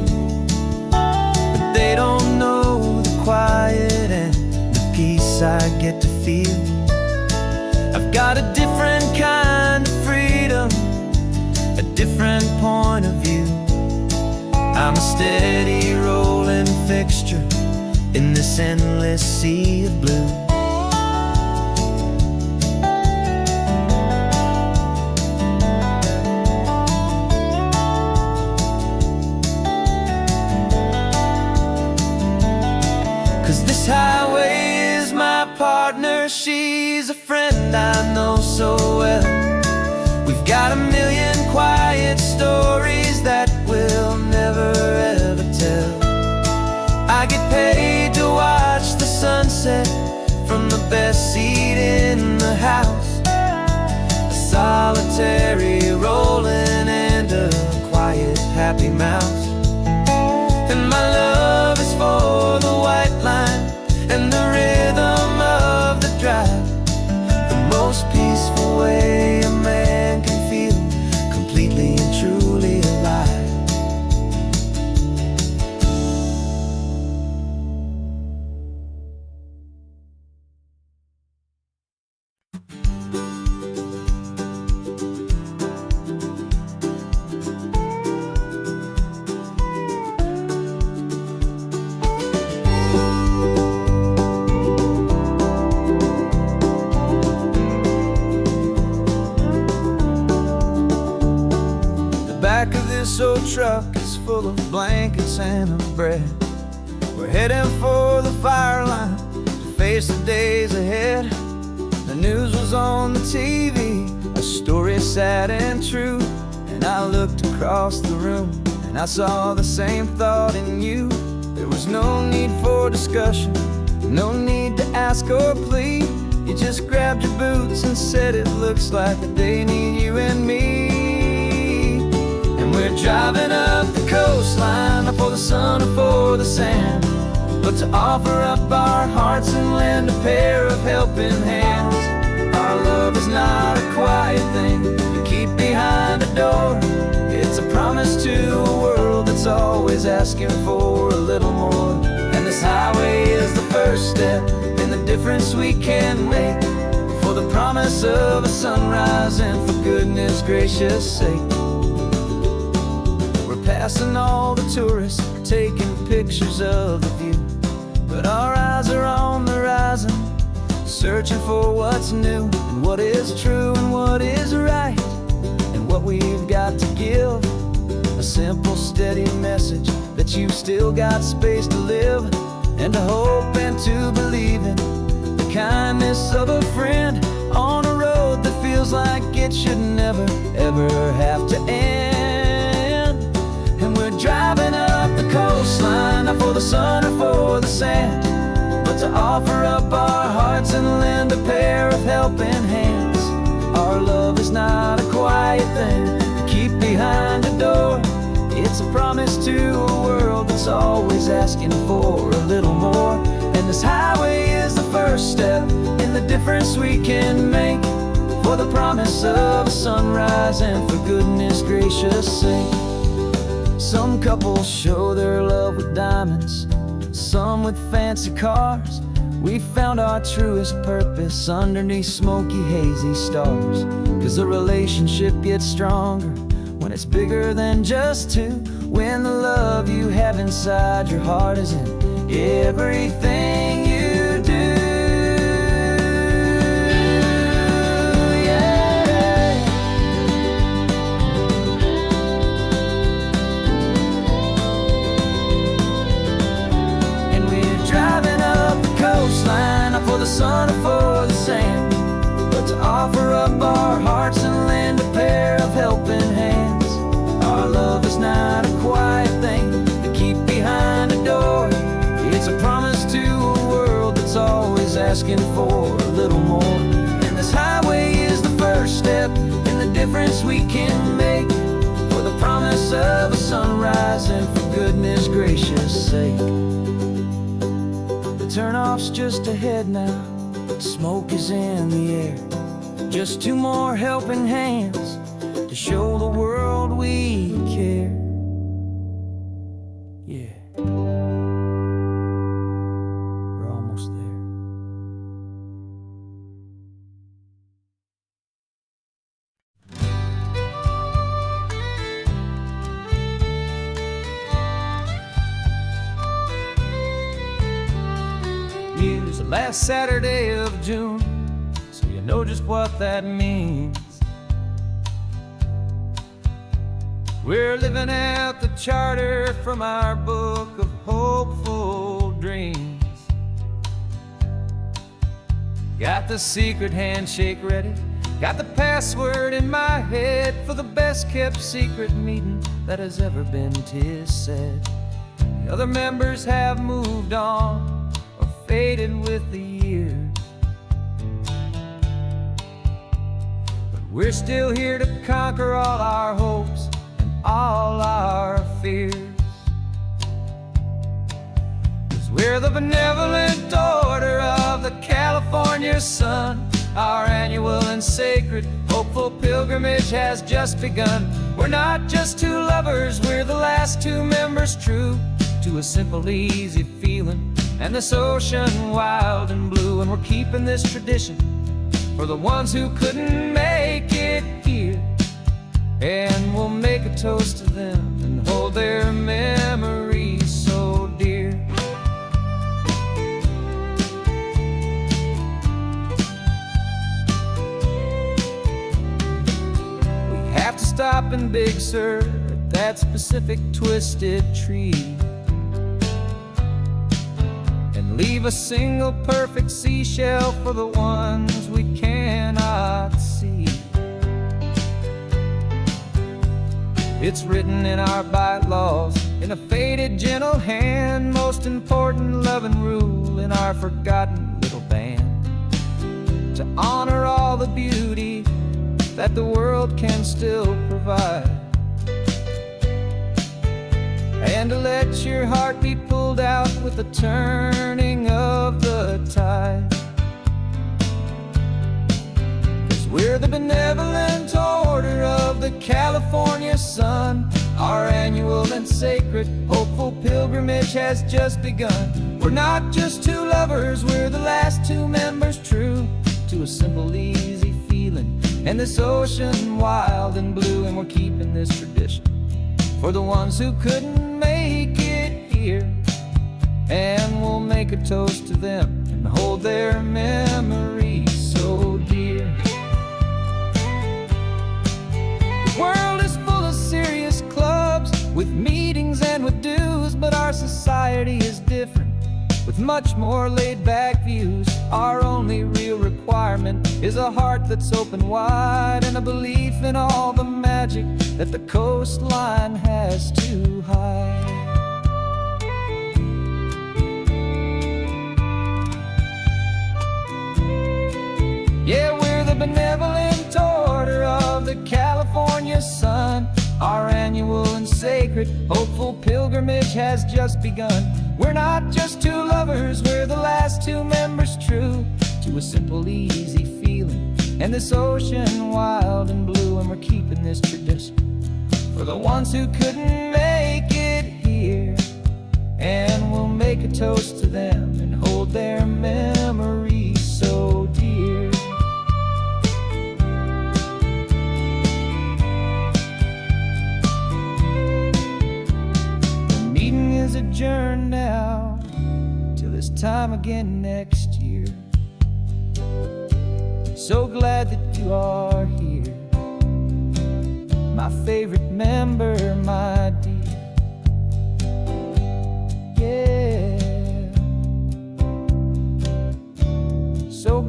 but they don't know the quiet and the peace I get to feel. I've got a different kind of freedom, a different point of view. I'm a steady rolling fixture in this endless sea of blue. This highway is my partner, she's a friend I know so well. We've got a million quiet stories that we'll never ever tell. I get paid to watch the sunset from the best seat in the house. A solitary rolling and a quiet happy mouse. And my love is for the white line and the rhythm of the drive. The most peaceful way a man can feel completely and truly alive. This old truck is full of blankets and of bread. We're heading for the fire line to face the days ahead. The news was on the TV, a story sad and true. And I looked across the room and I saw the same thought in you. There was no need for discussion, no need to ask or plead. You just grabbed your boots and said it looks like the day need you and me. We're driving up the coastline, not for the sun or for the sand, but to offer up our hearts and lend a pair of helping hands. Our love is not a quiet thing you keep behind a door. It's a promise to a world that's always asking for a little more. And this highway is the first step in the difference we can make, for the promise of a sunrise and for goodness gracious sake. Passing all the tourists, taking pictures of the view, but our eyes are on the horizon, searching for what's new and what is true and what is right, and what we've got to give. A simple, steady message that you've still got space to live, and to hope and to believe in the kindness of a friend on a road that feels like it should never, ever have to end. And we're driving up the coastline, not for the sun or for the sand, but to offer up our hearts and lend a pair of helping hands. Our love is not a quiet thing to keep behind a door. It's a promise to a world that's always asking for a little more. And this highway is the first step in the difference we can make, for the promise of a sunrise and for goodness gracious sake. Some couples show their love with diamonds, some with fancy cars. We found our truest purpose underneath smoky, hazy stars. 'Cause the relationship gets stronger when it's bigger than just two, when the love you have inside your heart is in everything you do. honor for the sand, but to offer up our hearts and lend a pair of helping hands. Our love is not a quiet thing to keep behind a door. It's a promise to a world that's always asking for a little more. And this highway is the first step in the difference we can make, for the promise of a sunrise and for goodness gracious sake. The turnoff's just ahead now, smoke is in the air. Just two more helping hands to show the world we care. Yeah, we're almost there. Use the last Saturday of June, so you know just what that means. We're living out the charter from our book of hopeful dreams. Got the secret handshake ready, got the password in my head for the best kept secret meeting that has ever been, 'tis said. The other members have moved on or faded with the years, but we're still here to conquer all our hopes and all our fears. 'Cause we're the benevolent order of the California sun. Our annual and sacred hopeful pilgrimage has just begun. We're not just two lovers, we're the last two members true to a simple, easy feeling and this ocean wild and blue. And we're keeping this tradition for the ones who couldn't make it here, and we'll make a toast to them and hold their memories so dear. We have to stop in Big Sur at that specific twisted tree and leave a single perfect seashell for the ones we cannot see. It's written in our bylaws in a faded gentle hand, most important loving rule in our forgotten little band, to honor all the beauty that the world can still provide, and to let your heart be pulled out with the turning of the tide. 'Cause we're the benevolent order of the California sun. Our annual and sacred hopeful pilgrimage has just begun. We're not just two lovers, we're the last two members true to a simple, easy feeling and this ocean wild and blue. And we're keeping this tradition for the ones who couldn't make it here, and we'll make a toast to them and hold their memories so dear. The world is full of serious clubs with meetings and with dues, but our society is different with much more laid-back views. Our only real requirement is a heart that's open wide and a belief in all the magic that the coastline has to hide. Yeah, we're the benevolent order of the California sun. Our annual and sacred hopeful pilgrimage has just begun. We're not just two lovers, we're the last two members true to a simple, easy feeling and this ocean wild and blue. And we're keeping this tradition for the ones who couldn't make it here, and we'll make a toast to them and hold their memories so dear. The meeting is adjourned now till this time again next year. So glad that you are here, my favorite member, my dear. Yeah, so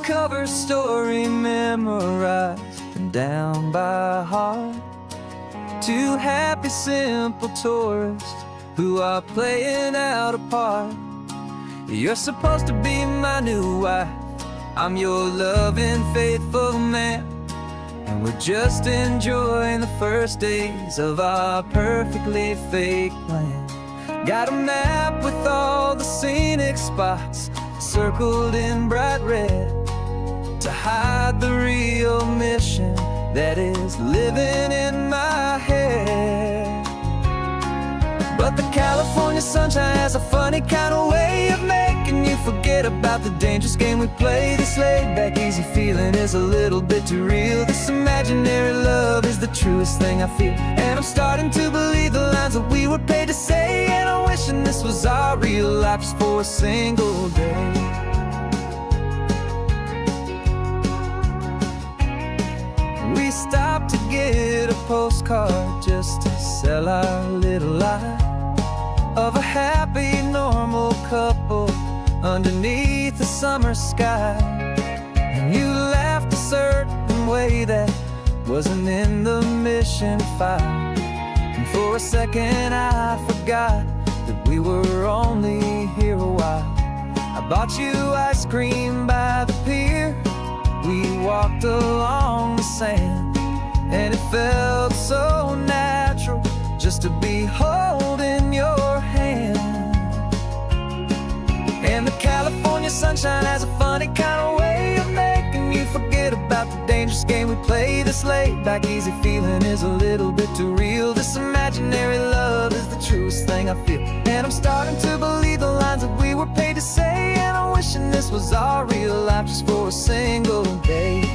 cover story memorized and down by heart. Two happy, simple tourists who are playing out a part. You're supposed to be my new wife, I'm your loving, faithful man, and we're just enjoying the first days of our perfectly fake plan. Got a map with all the scenic spots circled in bright red to hide the real mission that is living in my head. But the California sunshine has a funny kind of way of making you forget about the dangerous game we play. This laid-back, easy feeling is a little bit too real. This imaginary love is the truest thing I feel, and I'm starting to believe the lines that we were paid to say. And I'm wishing this was our real life just for a single day. We stopped to get a postcard just to sell our little lie of a happy, normal couple underneath the summer sky. And you laughed a certain way that wasn't in the mission file, and for a second I forgot that we were only here a while. I bought you ice cream by the pier, we walked along the sand, and it felt so natural just to be holding your hand. And the California sunshine has a funny kind of way of making you forget about the dangerous game we play. This laid-back, easy feeling is a little bit too real. This imaginary love is the truest thing I feel, and I'm starting to believe the lines that we were paid to say. And I'm wishing this was our real life just for a single day.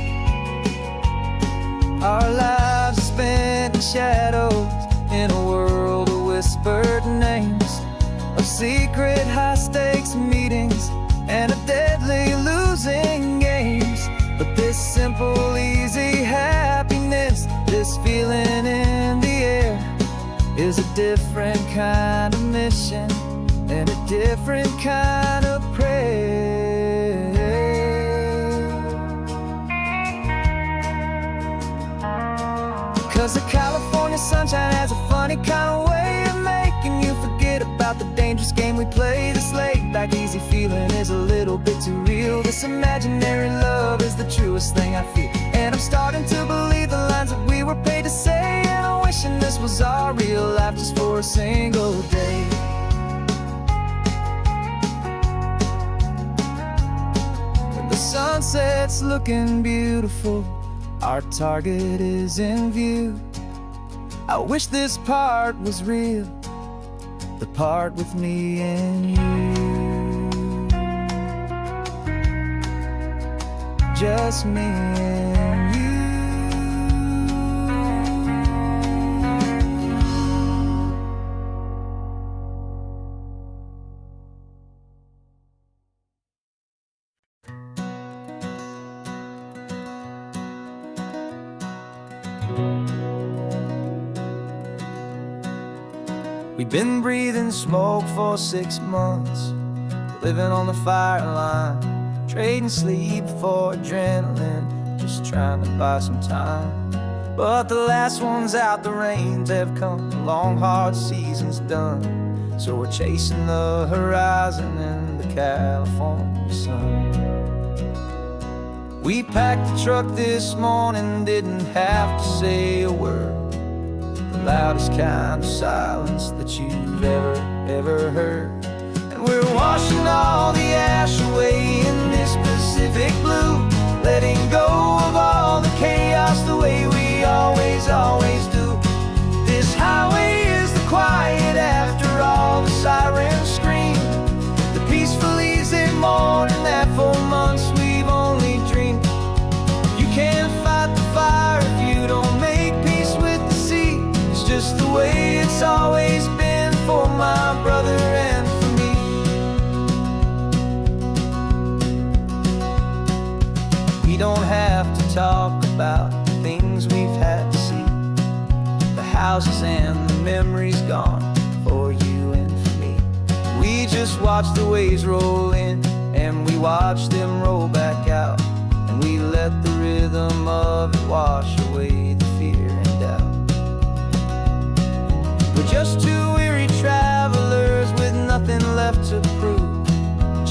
Our lives are spent in shadows, in a world of whispered names, of secret high-stakes meetings and of deadly losing games. But this simple, easy happiness, this feeling in the air, is a different kind of mission and a different kind of prayer. 'Cause the California sunshine has a funny kind of way of making you forget about the dangerous game we play. This laid-back, easy feeling is a little bit too real. This imaginary love is the truest thing I feel, and I'm starting to believe the lines that we were paid to say. And I'm wishing this was our real life just for a single day. When the sunset's looking beautiful, our target is in view. I wish this part was real, the part with me and you. Just me and you. We've been breathing smoke for 6 months, living on the fire line, trading sleep for adrenaline, just trying to buy some time. But the last one's out, the rains have come, the long hard season's done, so we're chasing the horizon in the California sun. We packed the truck this morning, didn't have to say a word, the loudest kind of silence that you've ever heard. And we're washing all the ash away in this Pacific blue, letting go of all the chaos the way we always do. This highway is the quiet after all the sirens scream, the peaceful easy morning that for months we've only dreamed. You can't fight the fire if you don't make peace with the sea. It's just the way it's always been for my brother and for me. We don't have to talk about the things we've had to see, the houses and the memories gone for you and for me. We just watch the waves roll in, and we watch them roll back out,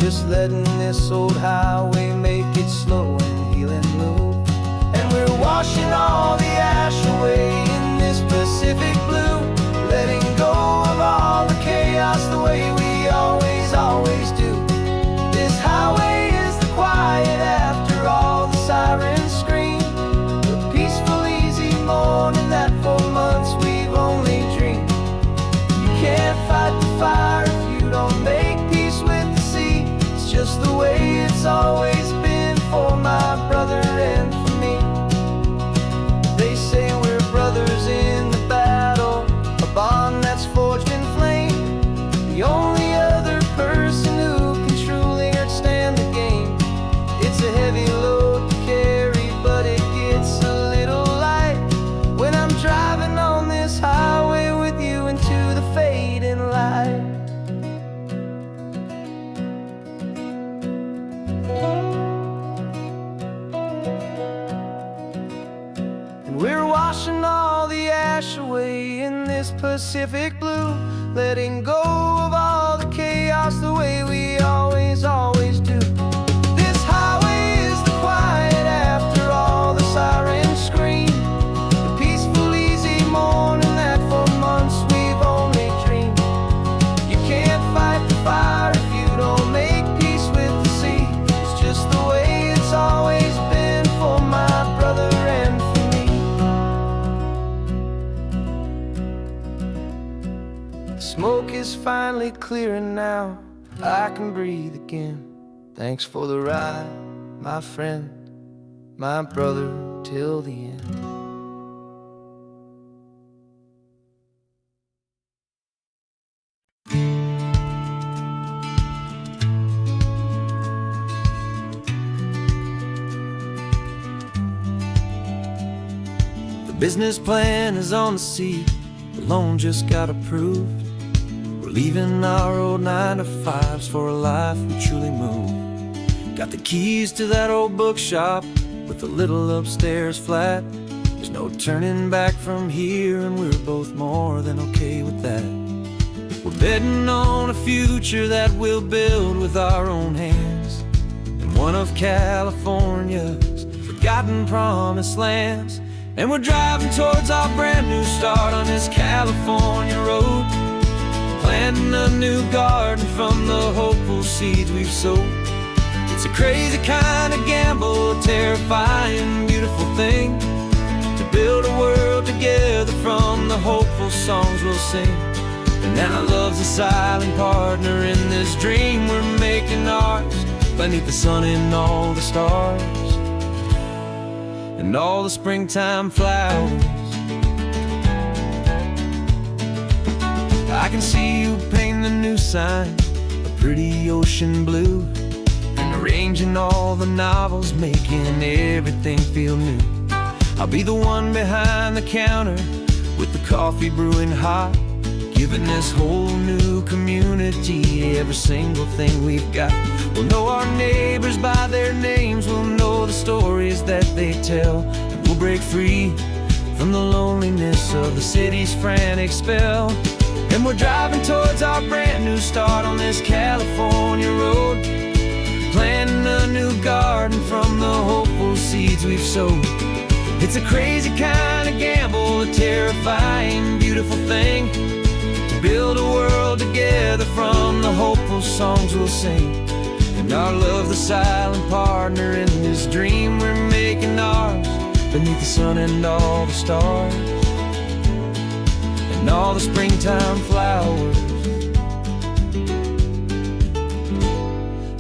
just letting this old highway make its slow and healing move. And we're washing all the ash away in this Pacific blue, letting go of all the chaos the way we always do. This highway is the quiet after all the sirens scream, the peaceful, easy morning that for months we've only dreamed. You can't fight the fire if you don't make peace with the sea. It's just the way it's always been for my brother and for me. They say we're brothers in the battle, a bond that's forged in flame. The only other person who can truly understand the game. It's a heavy load to carry, but it gets a little light when I'm driving on this highway with you into the fading light. And we're washing all the ash away in this Pacific blue, letting go of all the chaos the way we always do. This highway is the quiet after all the sirens scream, the peaceful, easy morning that for months we've only dreamed. You can't fight the fire if you don't make peace with the sea. It's just the way it's always been for my brother and for me. The smoke is finally clearing now, I can breathe again. Thanks for the ride, my friend, my brother, till the end. The business plan is on the seat, the loan just got approved. We're leaving our old 9-to-5s for a life we truly move. Got the keys to that old bookshop with a little upstairs flat. There's no turning back from here, and we're both more than okay with that. We're betting on a future that we'll build with our own hands, in one of California's forgotten promised lands. And we're driving towards our brand new start on this California road, planting a new garden from the hopeful seeds we've sowed. It's a crazy kind of gamble, a terrifying, beautiful thing, to build a world together from the hopeful songs we'll sing. And now love's a silent partner in this dream we're making ours, beneath the sun and all the stars and all the springtime flowers. I can see you painting a new sign, a pretty ocean blue, and arranging all the novels, making everything feel new. I'll be the one behind the counter with the coffee brewing hot, giving this whole new community every single thing we've got. We'll know our neighbors by their names, we'll know the stories that they tell, and we'll break free from the loneliness of the city's frantic spell. And we're driving towards our brand new start on this California road, planting a new garden from the hopeful seeds we've sowed. It's a crazy kind of gamble, a terrifying, beautiful thing, to build a world together from the hopeful songs we'll sing. And our love, the silent partner in this dream we're making ours, beneath the sun and all the stars and all the springtime flowers.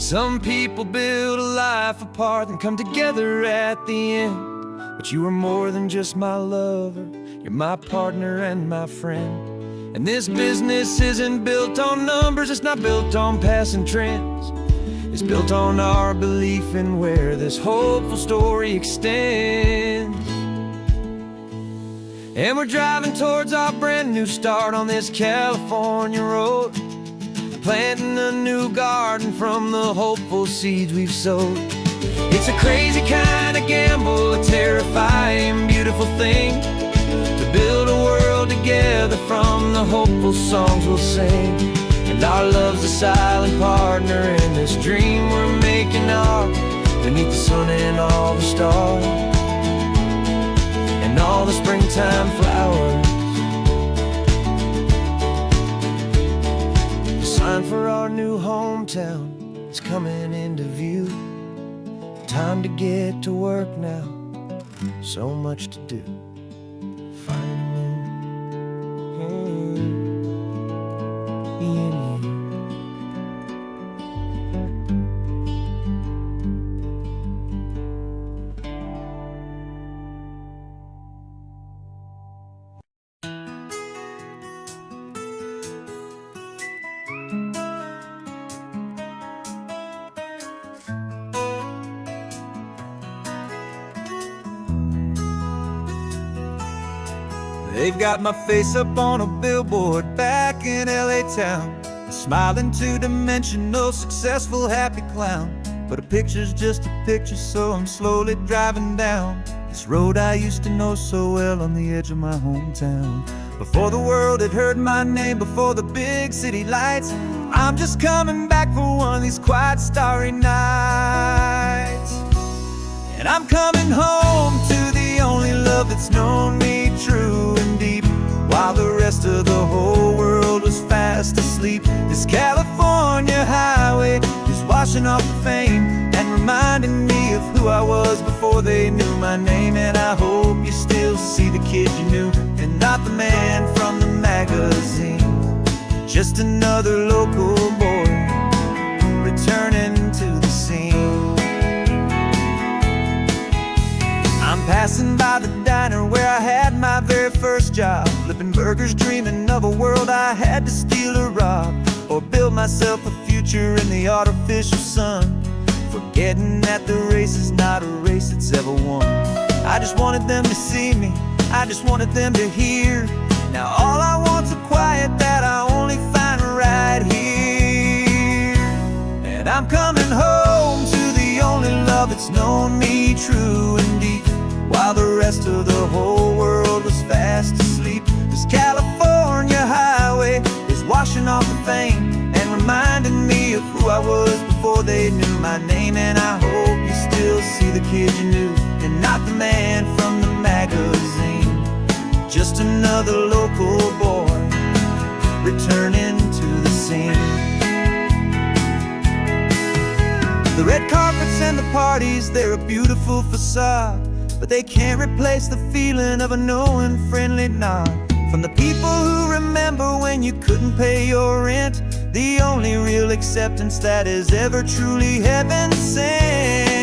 Some people build a life apart and come together at the end, but you are more than just my lover, you're my partner and my friend. And this business isn't built on numbers, it's not built on passing trends, it's built on our belief in where this hopeful story extends. And we're driving towards our brand new start on this California road, planting a new garden from the hopeful seeds we've sowed. It's a crazy kind of gamble, a terrifying, beautiful thing, to build a world together from the hopeful songs we'll sing. And And our love's a silent partner in this dream we're making art, beneath the sun and all the stars, and all the springtime flowers. The sign for our new hometown is coming into view. Time to get to work now, so much to do. They've got my face up on a billboard back in LA town, a smiling two-dimensional, successful, happy clown. But a picture's just a picture, so I'm slowly driving down this road I used to know so well on the edge of my hometown. Before the world had heard my name, before the big city lights, I'm just coming back for one of these quiet, starry nights. And I'm coming home to the only love that's known me true and deep, while the rest of the whole world was fast asleep. This California highway is washing off the fame and reminding me of who I was before they knew my name. And I hope you still see the kid you knew, and not the man from the magazine. Just another local boy returning to the scene. I'm passing by the diner where I had my very first job, flipping burgers, dreaming of a world I had to steal or rob, or build myself a future in the artificial sun, forgetting that the race is not a race that's ever won. I just wanted them to see me, I just wanted them to hear. Now all I want's a quiet that I only find right here. And I'm coming home to the only love that's known me true and deep, while the rest of the whole world was fast asleep. This California highway is washing off the fame and reminding me of who I was before they knew my name. And I hope you still see the kid you knew, and not the man from the magazine. Just another local boy returning to the scene. The red carpets and the parties, they're a beautiful facade, but they can't replace the feeling of a knowing, friendly nod from the people who remember when you couldn't pay your rent. The only real acceptance that is ever truly heaven sent.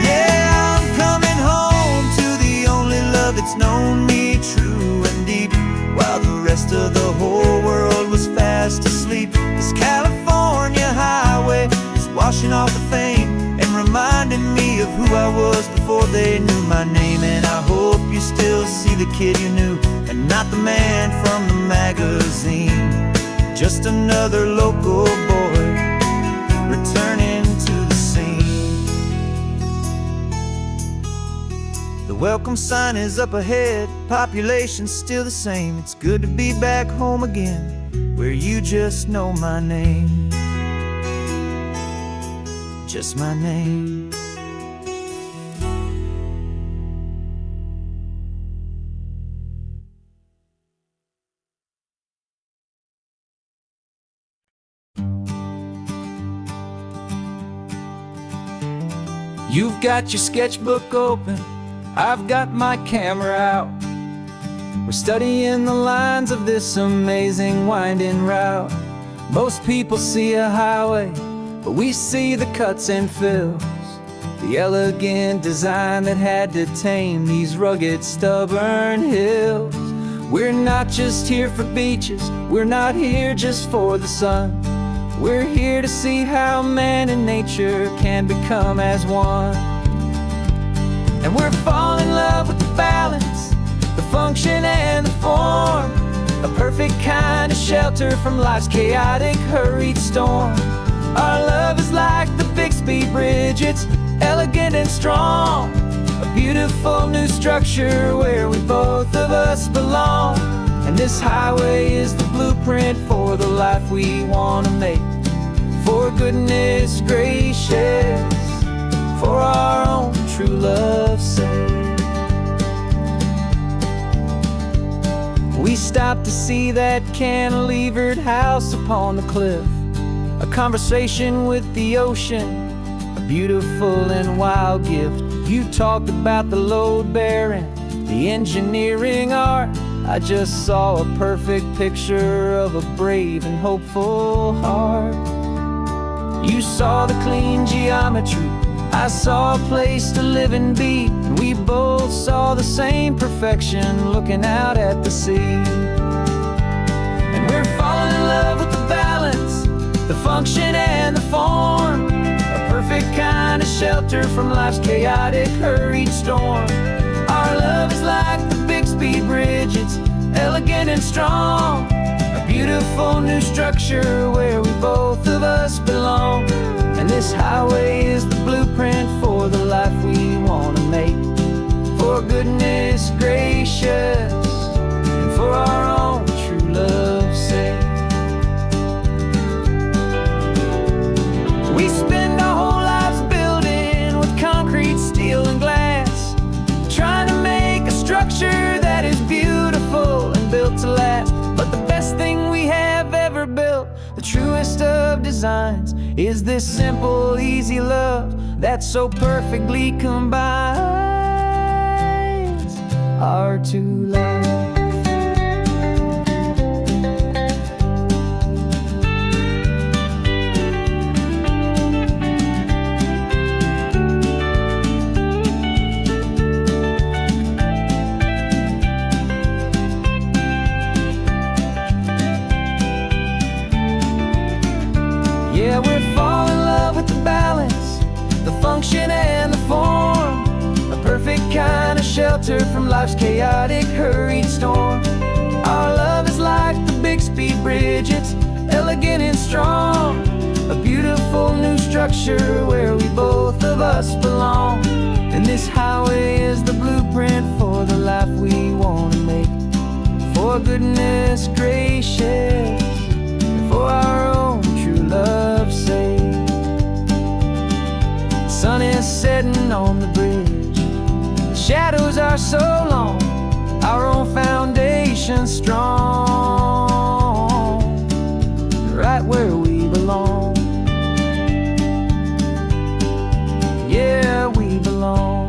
Yeah, I'm coming home to the only love that's known me true and deep, while the rest of the whole world was fast asleep. This California highway is washing off the fame and reminding me of who I was before they knew my name. And I hope you still see the kid you knew, and not the man from the magazine. Just another local boy returning to the scene. The welcome sign is up ahead, population's still the same. It's good to be back home again, where you just know my name. Just my name. You've got your sketchbook open, I've got my camera out. We're studying the lines of this amazing winding route. Most people see a highway, but we see the cuts and fills, the elegant design that had to tame these rugged, stubborn hills. We're not just here for beaches, we're not here just for the sun. We're here to see how man and nature can become as one. And we're falling in love with the balance, the function and the form, a perfect perfect kind of shelter from life's chaotic, hurried storm. Our love is like the Bixby Bridge, it's elegant and strong. A beautiful new structure where we both of us belong. And this highway is the blueprint for the life we want to make. For goodness gracious, for our own true love's sake. We stopped to see that cantilevered house upon the cliff. A conversation with the ocean, a beautiful and wild gift. You talked about the load bearing, the engineering art. I just saw a perfect picture of a brave and hopeful heart. You saw the clean geometry, I saw a place to live and be. And we both saw the same perfection looking out at the sea. And we're falling in love with the balance, the function and the form. A perfect kind of shelter from life's chaotic, hurried storm. Our love is like the Bixby Bridge, it's elegant and strong. A beautiful new structure where we both of us belong. And this highway is the blueprint for the life we want to make. For goodness gracious, and for our own true love's sake. We spend our whole lives building with concrete, steel, and glass, trying to make a structure that is beautiful and built to last. But the best thing we have ever built, the truest of designs, is this simple, easy love that so perfectly combines our two lives. Yeah, we're falling in love with the balance, the function and the form. A perfect kind of shelter from life's chaotic, hurried storm. Our love is like the Bixby Bridge, it's elegant and strong. A beautiful new structure where we both of us belong. And this highway is the blueprint for the life we want to make. For goodness gracious, for our own true love's sake. Sun is setting on the bridge, the shadows are so long, our own foundation strong, right where we belong. Yeah, we belong.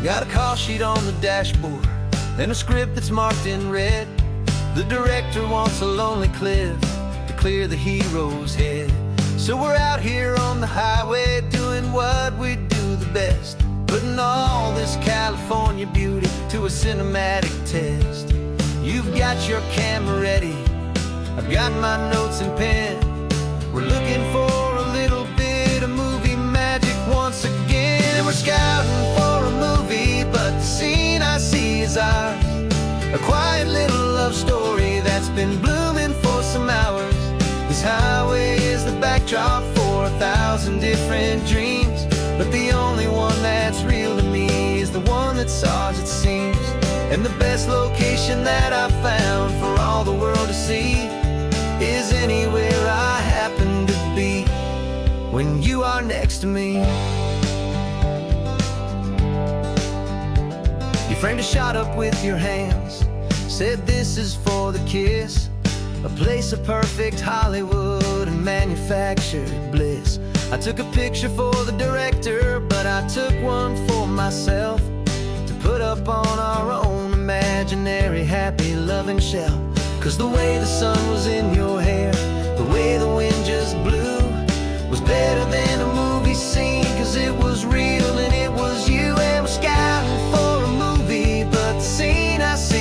Got a call sheet on the dashboard and a script that's marked in red. The director wants a lonely cliff to clear the hero's head. So we're out here on the highway doing what we do the best, putting all this California beauty to a cinematic test. You've got your camera ready, I've got my notes and pen. We're looking for a little bit of movie magic once again. And we're scouting for a movie, but the scene I see is ours. A quiet little love story that's been blooming for some hours. This highway is the backdrop for 1,000 different dreams, but the only one that's real to me is the one that's ours, it seems. And the best location that I've found for all the world to see is anywhere I happen to be when you are next to me. You framed a shot up with your hands, said this is for the kiss, a place of perfect Hollywood and manufactured bliss. I took a picture for the director, but I took one for myself to put up on our own imaginary happy loving shelf. Cause the way the sun was in your hair, the way the wind just blew, was better than a movie scene. Cause it was real and it was you. And we're scouting for a movie, but the scene I see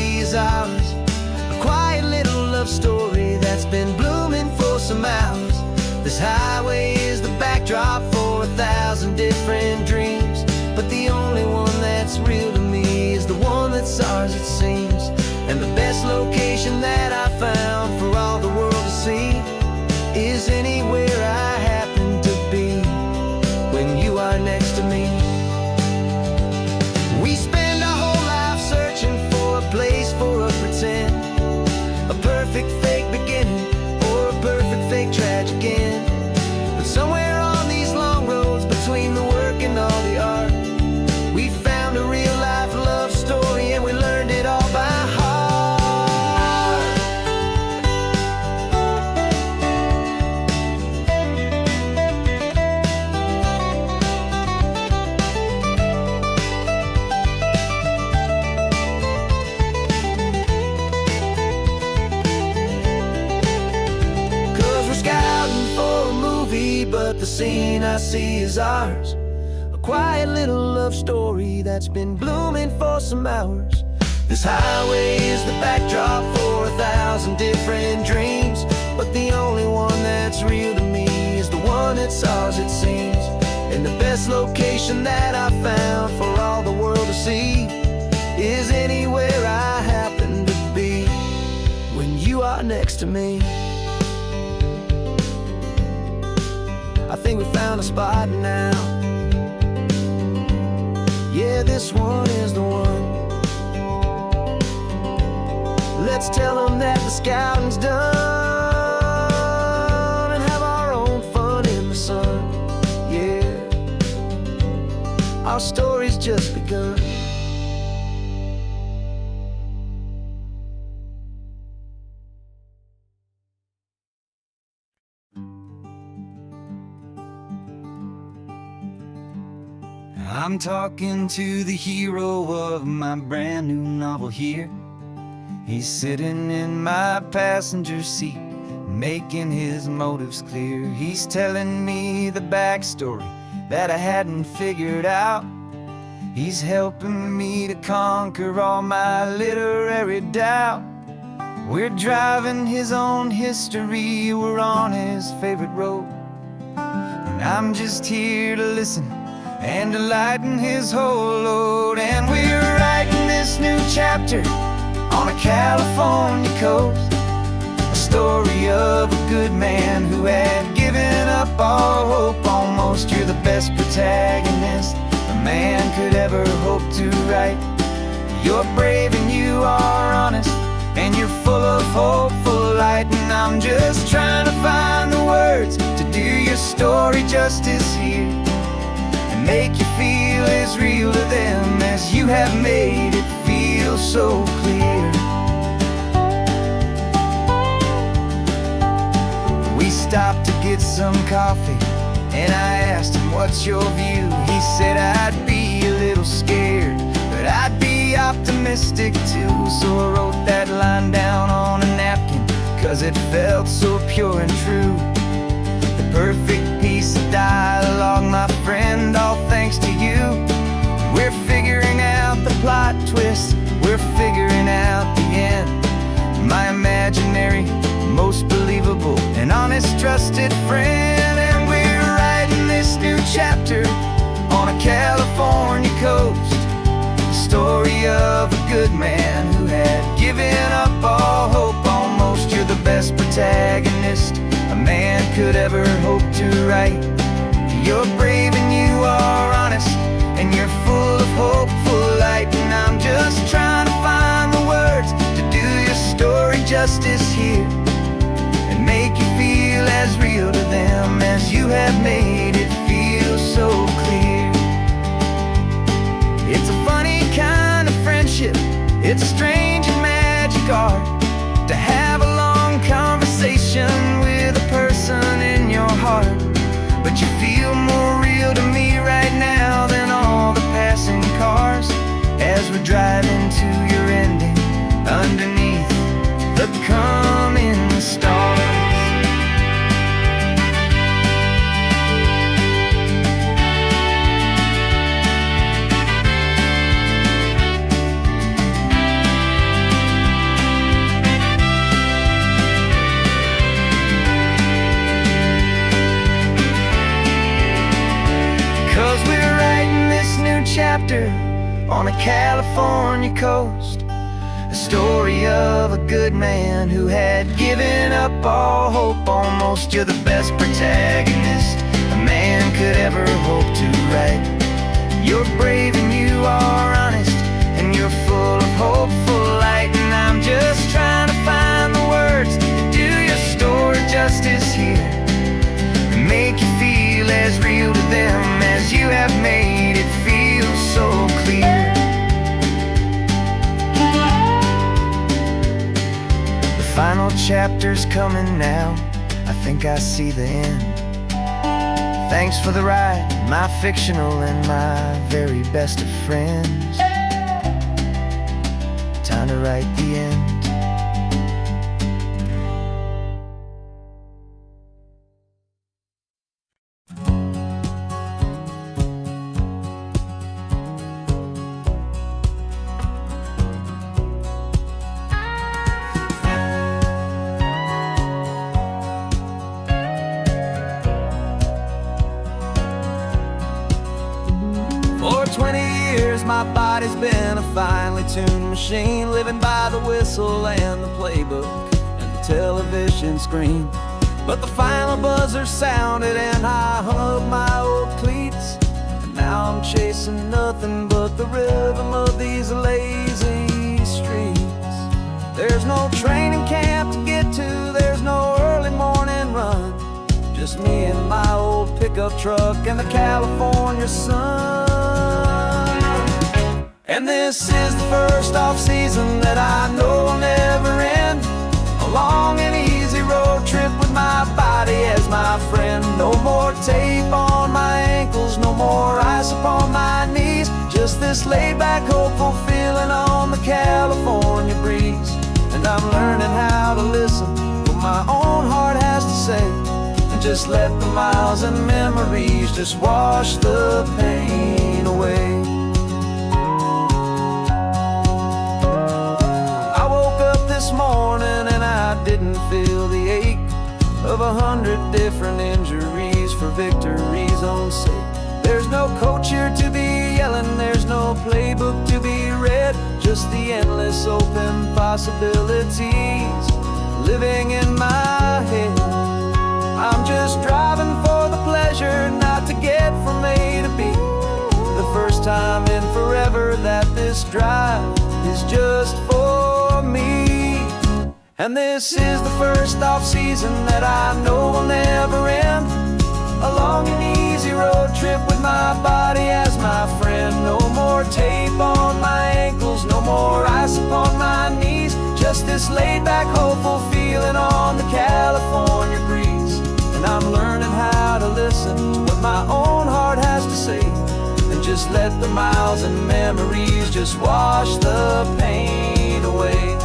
This highway is the backdrop for 1,000 different dreams, but the only one that's real to me is the one that's ours, it seems. And the best location that I found for all the world to see is anywhere I happen to be when you are next to me. We spend our whole life searching for a place for a pretend, a perfect fake beginning or a perfect fake tragic end. But somewhere on these long roads between the work and all the art, we found a real life love story and we learned it all by heart. 'Cause we're scouting for a movie, but the scene I see is ours. A quiet little love story that's been blooming for some hours. This highway is the backdrop for 1,000 different dreams, but the only one that's real to me is the one that's ours, it seems. And the best location that I found for all the world to see is anywhere I happen to be when you are next to me. I think we found a spot now. Yeah, this one is the one. Let's tell them that the scouting's done and have our own fun in the sun. Yeah, our story's just begun. I'm talking to the hero of my brand new novel here. He's sitting in my passenger seat, making his motives clear. He's telling me the backstory that I hadn't figured out. He's helping me to conquer all my literary doubt. We're driving his own history, we're on his favorite road, and I'm just here to listen and to lighten his whole load. And we're writing this new chapter on a California coast, a story of a good man who had given up all hope almost. You're the best protagonist a man could ever hope to write. You're brave and you are honest, and you're full of hopeful light. And I'm just trying to find the words to do your story justice here, make you feel as real to them as you have made it feel so clear. We stopped to get some coffee, and I asked him, what's your view? He said, I'd be a little scared, but I'd be optimistic too. So I wrote that line down on a napkin, 'cause it felt so pure and true. The perfect piece of dialogue, my friend, all thanks to you. We're figuring out the plot twist, we're figuring out the end. My imaginary, most believable and honest trusted friend. And we're writing this new chapter on a California coast, the story of a good man who had given up all hope almost. You're the best protagonist a man could ever hope to write. You're brave and you are honest, and you're full of hopeful light. And I'm just trying to find the words to do your story justice here, and make you feel as real to them as you have made it feel so clear. It's a funny kind of friendship, it's strange and magic art to have a long conversation with a person in your heart. But you feel more real to me right now than all the passing cars, as we're driving to your ending underneath the coming stars. chapter on a California coast. A story of a good man who had given up all hope almost. You're the best protagonist a man could ever hope to write. You're brave and you are honest, and you're full of hopeful light. And I'm just trying to find the words to do your story justice here, and make you feel as real to them as you have made it feel so clear. The final chapter's coming now, I think I see the end. Thanks for the ride, my fictional and my very best of friends. Time to write the end. For 20 years my body's been a finely tuned machine, living by the whistle and the playbook and the television screen. But the final buzzer sounded and I hung up my old cleats, and now I'm chasing nothing but the rhythm of these lazy streets. There's no training camp to get to, there's no early morning run, just me and my old pickup truck and the California sun. And this is the first off-season that I know will never end. A long and easy road trip with my body as my friend. No more tape on my ankles, no more ice upon my knees. Just this laid-back, hopeful feeling on the California breeze. And I'm learning how to listen to what my own heart has to say, and just let the miles and memories just wash the pain away. This morning and I didn't feel the ache of 100 different injuries for victory's own sake. There's no coach here to be yelling, there's no playbook to be read, just the endless open possibilities living in my head. I'm just driving for the pleasure, not to get from A to B. The first time in forever that this drive is just for me. And this is the first off-season that I know will never end. A long and easy road trip with my body as my friend. No more tape on my ankles, no more ice upon my knees. Just this laid-back, hopeful feeling on the California breeze. And I'm learning how to listen to what my own heart has to say, and just let the miles and memories just wash the pain away.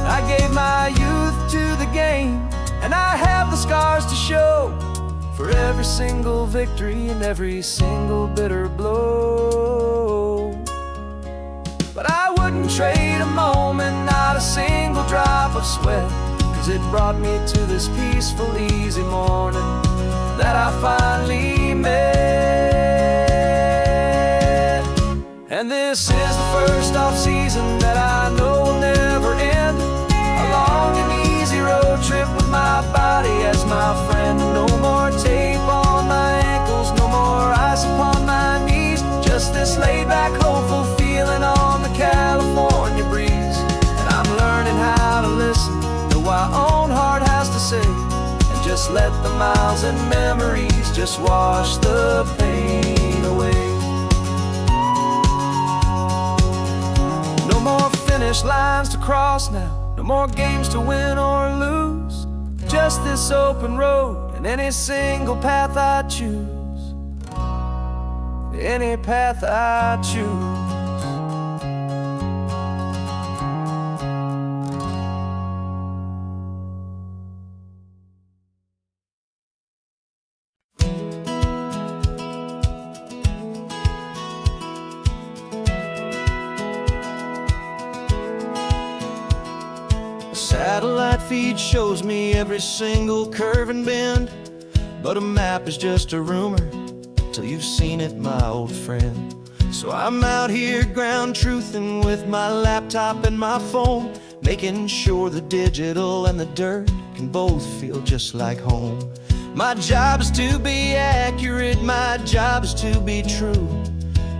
I gave my youth to the game, and I have the scars to show for every single victory and every single bitter blow. But I wouldn't trade a moment, not a single drop of sweat, 'cause it brought me to this peaceful, easy morning that I finally met. And this is the first off-season that I know will never end. A long and easy road trip with my body as my friend. No more tape on my ankles, no more ice upon my knees. Just this laid-back, hopeful feeling on the California breeze. And I'm learning how to listen to what my own heart has to say, and just let the miles and memories just wash the pain away. No more finish lines to cross now, no more games to win or lose. Just this open road and any single path I choose. Any path I choose. Satellite feed shows me every single curve and bend, but a map is just a rumor till you've seen it, my old friend. So I'm out here ground truthing with my laptop and my phone, making sure the digital and the dirt can both feel just like home. My job is to be accurate, my job is to be true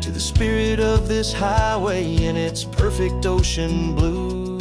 to the spirit of this highway in its perfect ocean blue.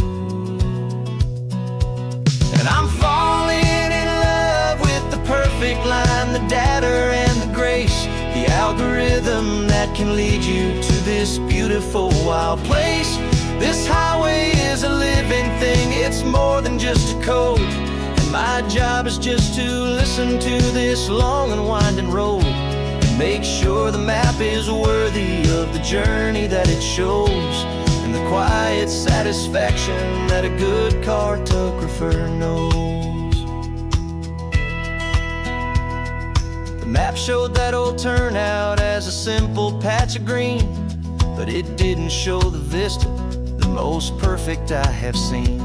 And I'm falling in love with the perfect line, the data and the grace, the algorithm that can lead you to this beautiful wild place. This highway is a living thing, it's more than just a code. And my job is just to listen to this long and winding road and make sure the map is worthy of the journey that it shows, and the quiet satisfaction that a good cartographer knows. The map showed that old turnout as a simple patch of green, but it didn't show the vista, the most perfect I have seen.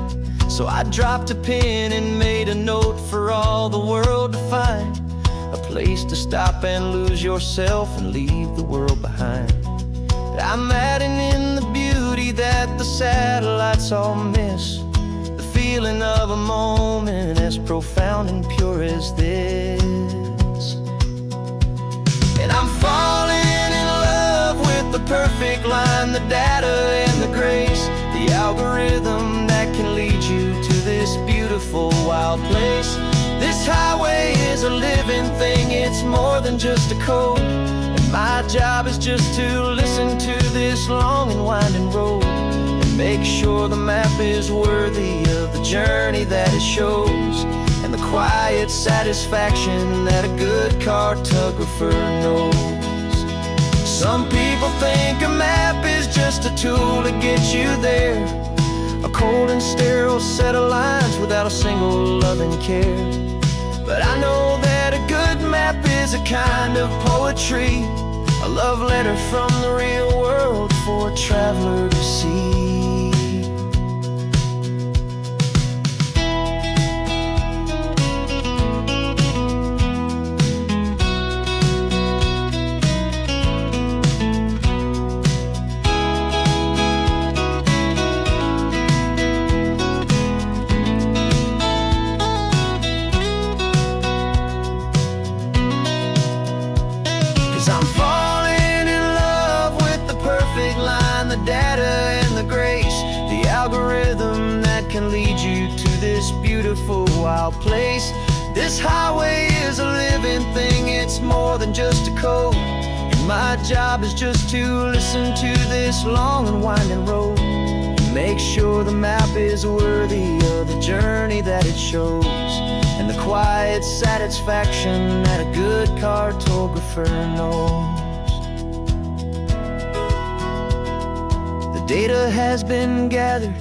So I dropped a pin and made a note for all the world to find, a place to stop and lose yourself and leave the world behind. I'm adding in the beauty that the satellites all miss, the feeling of a moment as profound and pure as this. And I'm falling in love with the perfect line, the data and the grace, the algorithm that can lead you to this beautiful wild place. This highway is a living thing, it's more than just a code. And my job is just to listen to this long and winding road and make sure the map is worthy of the journey that it shows, and the quiet satisfaction that a good cartographer knows. Some people think a map is just a tool to get you there, a cold and sterile set of lines without a single loving care. But I know that a good map is a kind of poetry, a love letter from the real world for a traveler to see. I'm falling in love with the perfect line, the data and the grace, the algorithm that can lead you to this beautiful wild place. This highway is a living thing, it's more than just a code. And my job is just to listen to this long and winding road and make sure the map is worthy of the journey that it shows, and the quiet satisfaction that a good cartographer knows. The data has been gathered,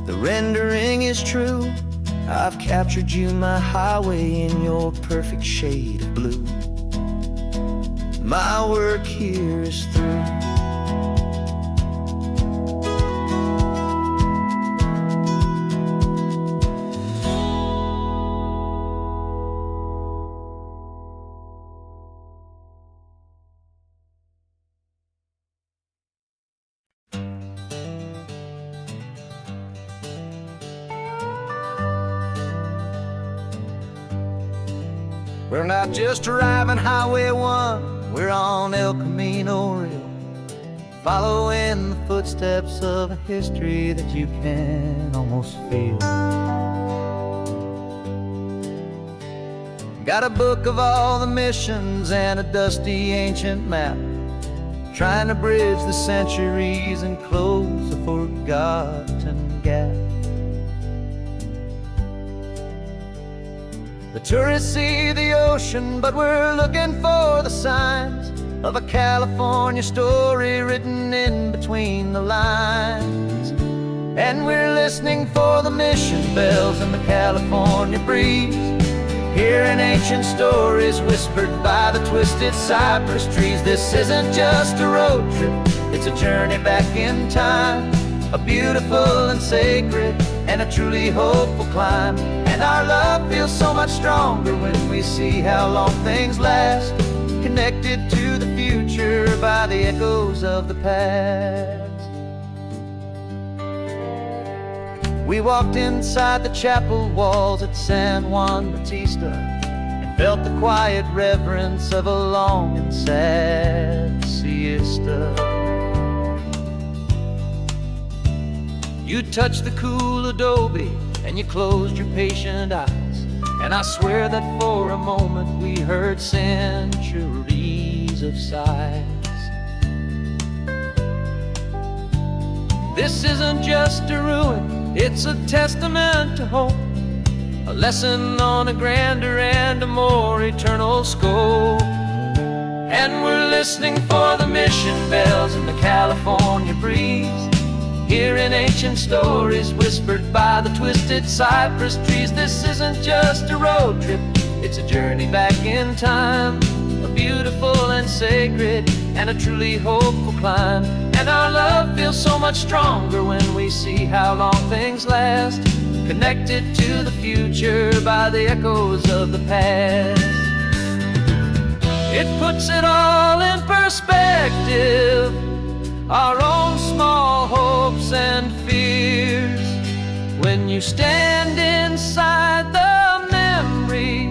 the rendering is true. I've captured you, my highway, in your perfect shade of blue. My work here is through. We're not just driving Highway 1, we're on El Camino Real, following the footsteps of a history that you can almost feel. Got a book of all the missions and a dusty ancient map, trying to bridge the centuries and close a forgotten gap. The tourists see the ocean, but we're looking for the signs of a California story written in between the lines. And we're listening for the mission bells and the California breeze, hearing ancient stories whispered by the twisted cypress trees. This isn't just a road trip, it's a journey back in time, a beautiful and sacred and a truly hopeful climb. And our love feels so much stronger when we see how long things last, connected to the future future by the echoes of the past. We walked inside the chapel walls at San Juan Bautista and felt the quiet reverence of a long and sad siesta. You touched the cool adobe and you closed your patient eyes, and I swear that for a moment we heard centuries of sighs. This isn't just a ruin, it's a testament to hope, a lesson on a grander and a more eternal scope. And we're listening for the mission bells in the California breeze, hearing ancient stories whispered by the twisted cypress trees. This isn't just a road trip, it's a journey back in time, a beautiful and sacred and a truly hopeful climb. And our love feels so much stronger when we see how long things last, connected to the future by the echoes of the past. It puts it all in perspective, our own small hopes and fears, when you stand inside the memory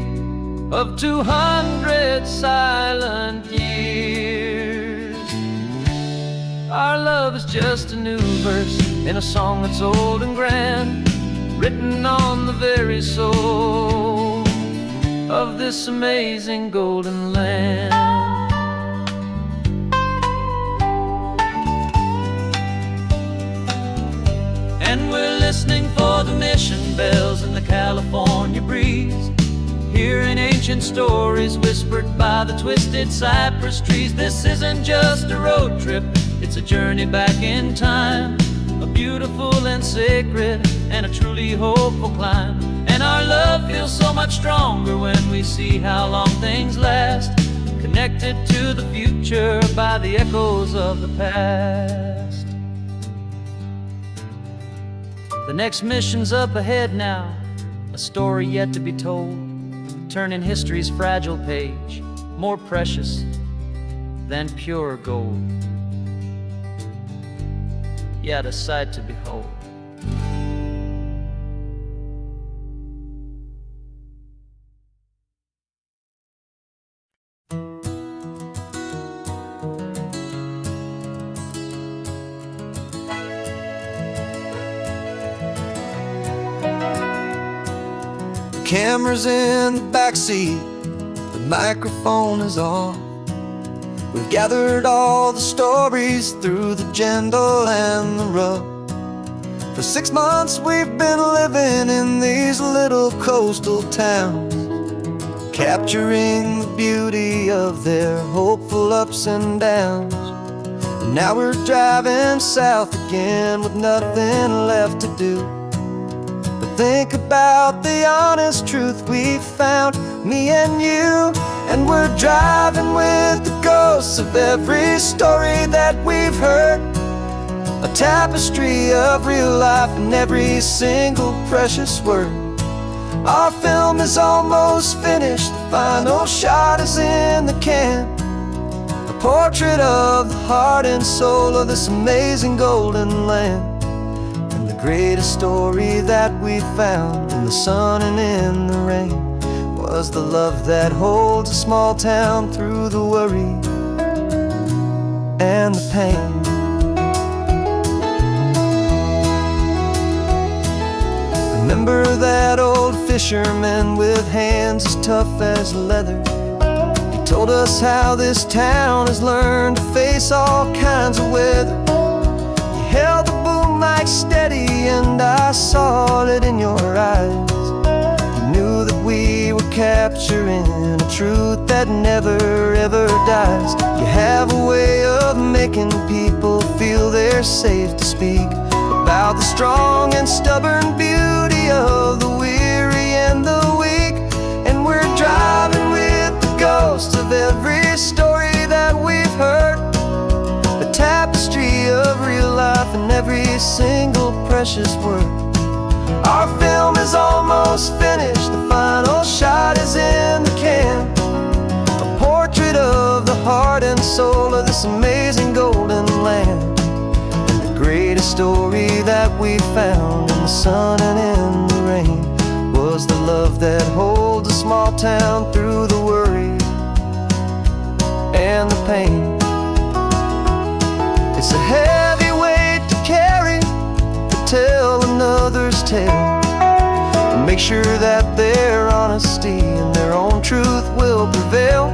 of 200 silent years. Our love is just a new verse in a song that's old and grand, written on the very soul of this amazing golden land. And we're listening for the mission bells in the California breeze, hearing ancient stories whispered by the twisted cypress trees. This isn't just a road trip, it's a journey back in time, a beautiful and sacred and a truly hopeful climb. And our love feels so much stronger when we see how long things last, connected to the future by the echoes of the past. The next mission's up ahead now, a story yet to be told, turning history's fragile page more precious than pure gold. Yet a sight to behold. Camera's in the backseat, the microphone is on. We've gathered all the stories through the gentle and the rough. For 6 months we've been living in these little coastal towns, capturing the beauty of their hopeful ups and downs. And now we're driving south again with nothing left to do. Think about the honest truth we've found, me and you. And we're driving with the ghosts of every story that we've heard, a tapestry of real life in every single precious word. Our film is almost finished, the final shot is in the can, a portrait of the heart and soul of this amazing golden land. Greatest story that we found in the sun and in the rain was the love that holds a small town through the worry and the pain. Remember that old fisherman with hands as tough as leather? He told us how this town has learned to face all kinds of weather. You held the boom mic steady and I saw it in your eyes. You knew that we were capturing a truth that never ever dies. You have a way of making people feel they're safe to speak about the strong and stubborn beauty of the weary and the weak. And we're driving with the ghosts of every story that we've heard, a tapestry of real life in every single precious word. Our film is almost finished, the final shot is in the can, a portrait of the heart and soul of this amazing golden land. And the greatest story that we found in the sun and in the rain was the love that holds a small town through the worry and the pain. It's a heavy weight to carry, to tell another's tale, and make sure that their honesty and their own truth will prevail.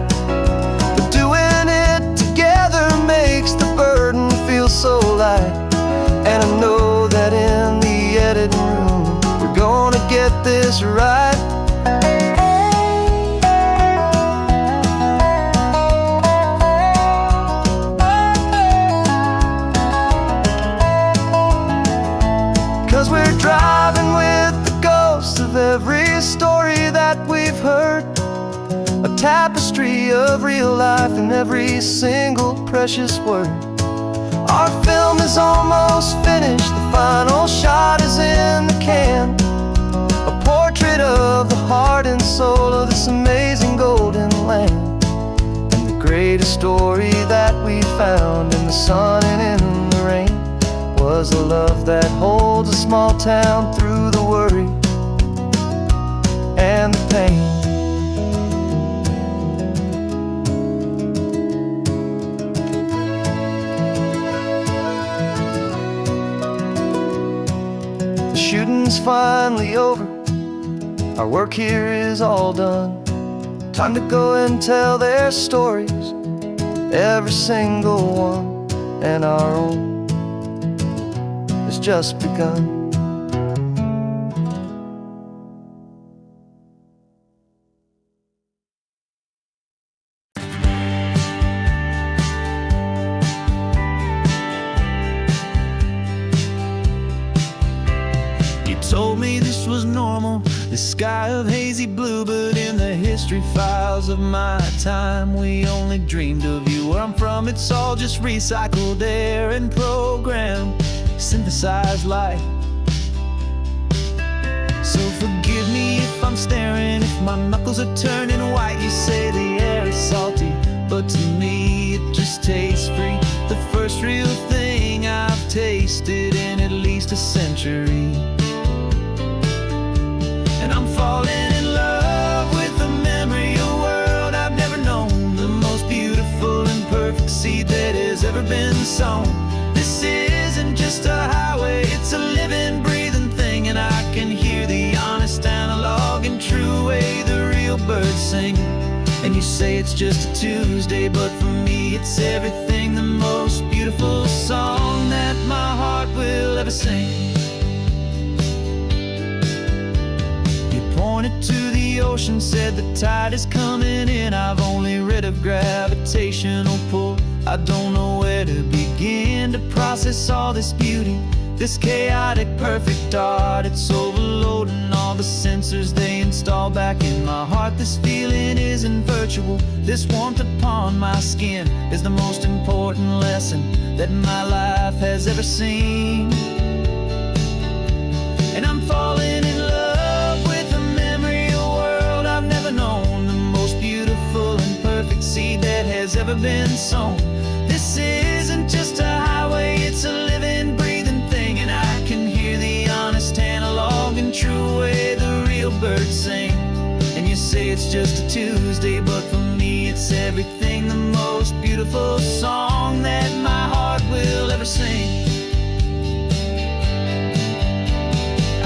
But doing it together makes the burden feel so light. And I know that in the editing room we're gonna get this right. 'Cause we're driving with the ghosts of every story that we've heard, a tapestry of real life in every single precious word. Our film is almost finished, the final shot is in the can, a portrait of the heart and soul of this amazing golden land. And the greatest story that we found in the sun and in the rain was a love that holds a small town through the worry and the pain. The shooting's finally over, our work here is all done. Time to go and tell their stories, every single one, and our own has just begun. You told me this was normal, the sky of hazy blue, but in the history files of my time we only dreamed of you. Where I'm from, it's all just recycled air and programmed synthesized light. So forgive me if I'm staring, if my knuckles are turning white. You say the air is salty, but to me it just tastes free. The first real thing I've tasted in at least a century. And I'm falling in love with the memory of a world I've never known, the most beautiful and perfect seed that has ever been sown. This isn't just a highway, it's a living, breathing thing, and I can hear the honest, analog, and true way the real birds sing. And you say it's just a Tuesday, but for me it's everything, the most beautiful song that my heart will ever sing. You pointed to the ocean, said the tide is coming in. I've only read of gravitational pull, I don't know where to begin to process all this beauty, this chaotic perfect art. It's overloading all the sensors they install back in my heart. This feeling isn't virtual, this warmth upon my skin is the most important lesson that my life has ever seen. And I'm falling in love with the memory of a world I've never known, the most beautiful and perfect seed that has ever been sown. This isn't just a highway, it's a living, breathing thing, and I can hear the honest, analog, and true way the real birds sing. And you say it's just a Tuesday, but for me it's everything, the most beautiful song that my heart will ever sing.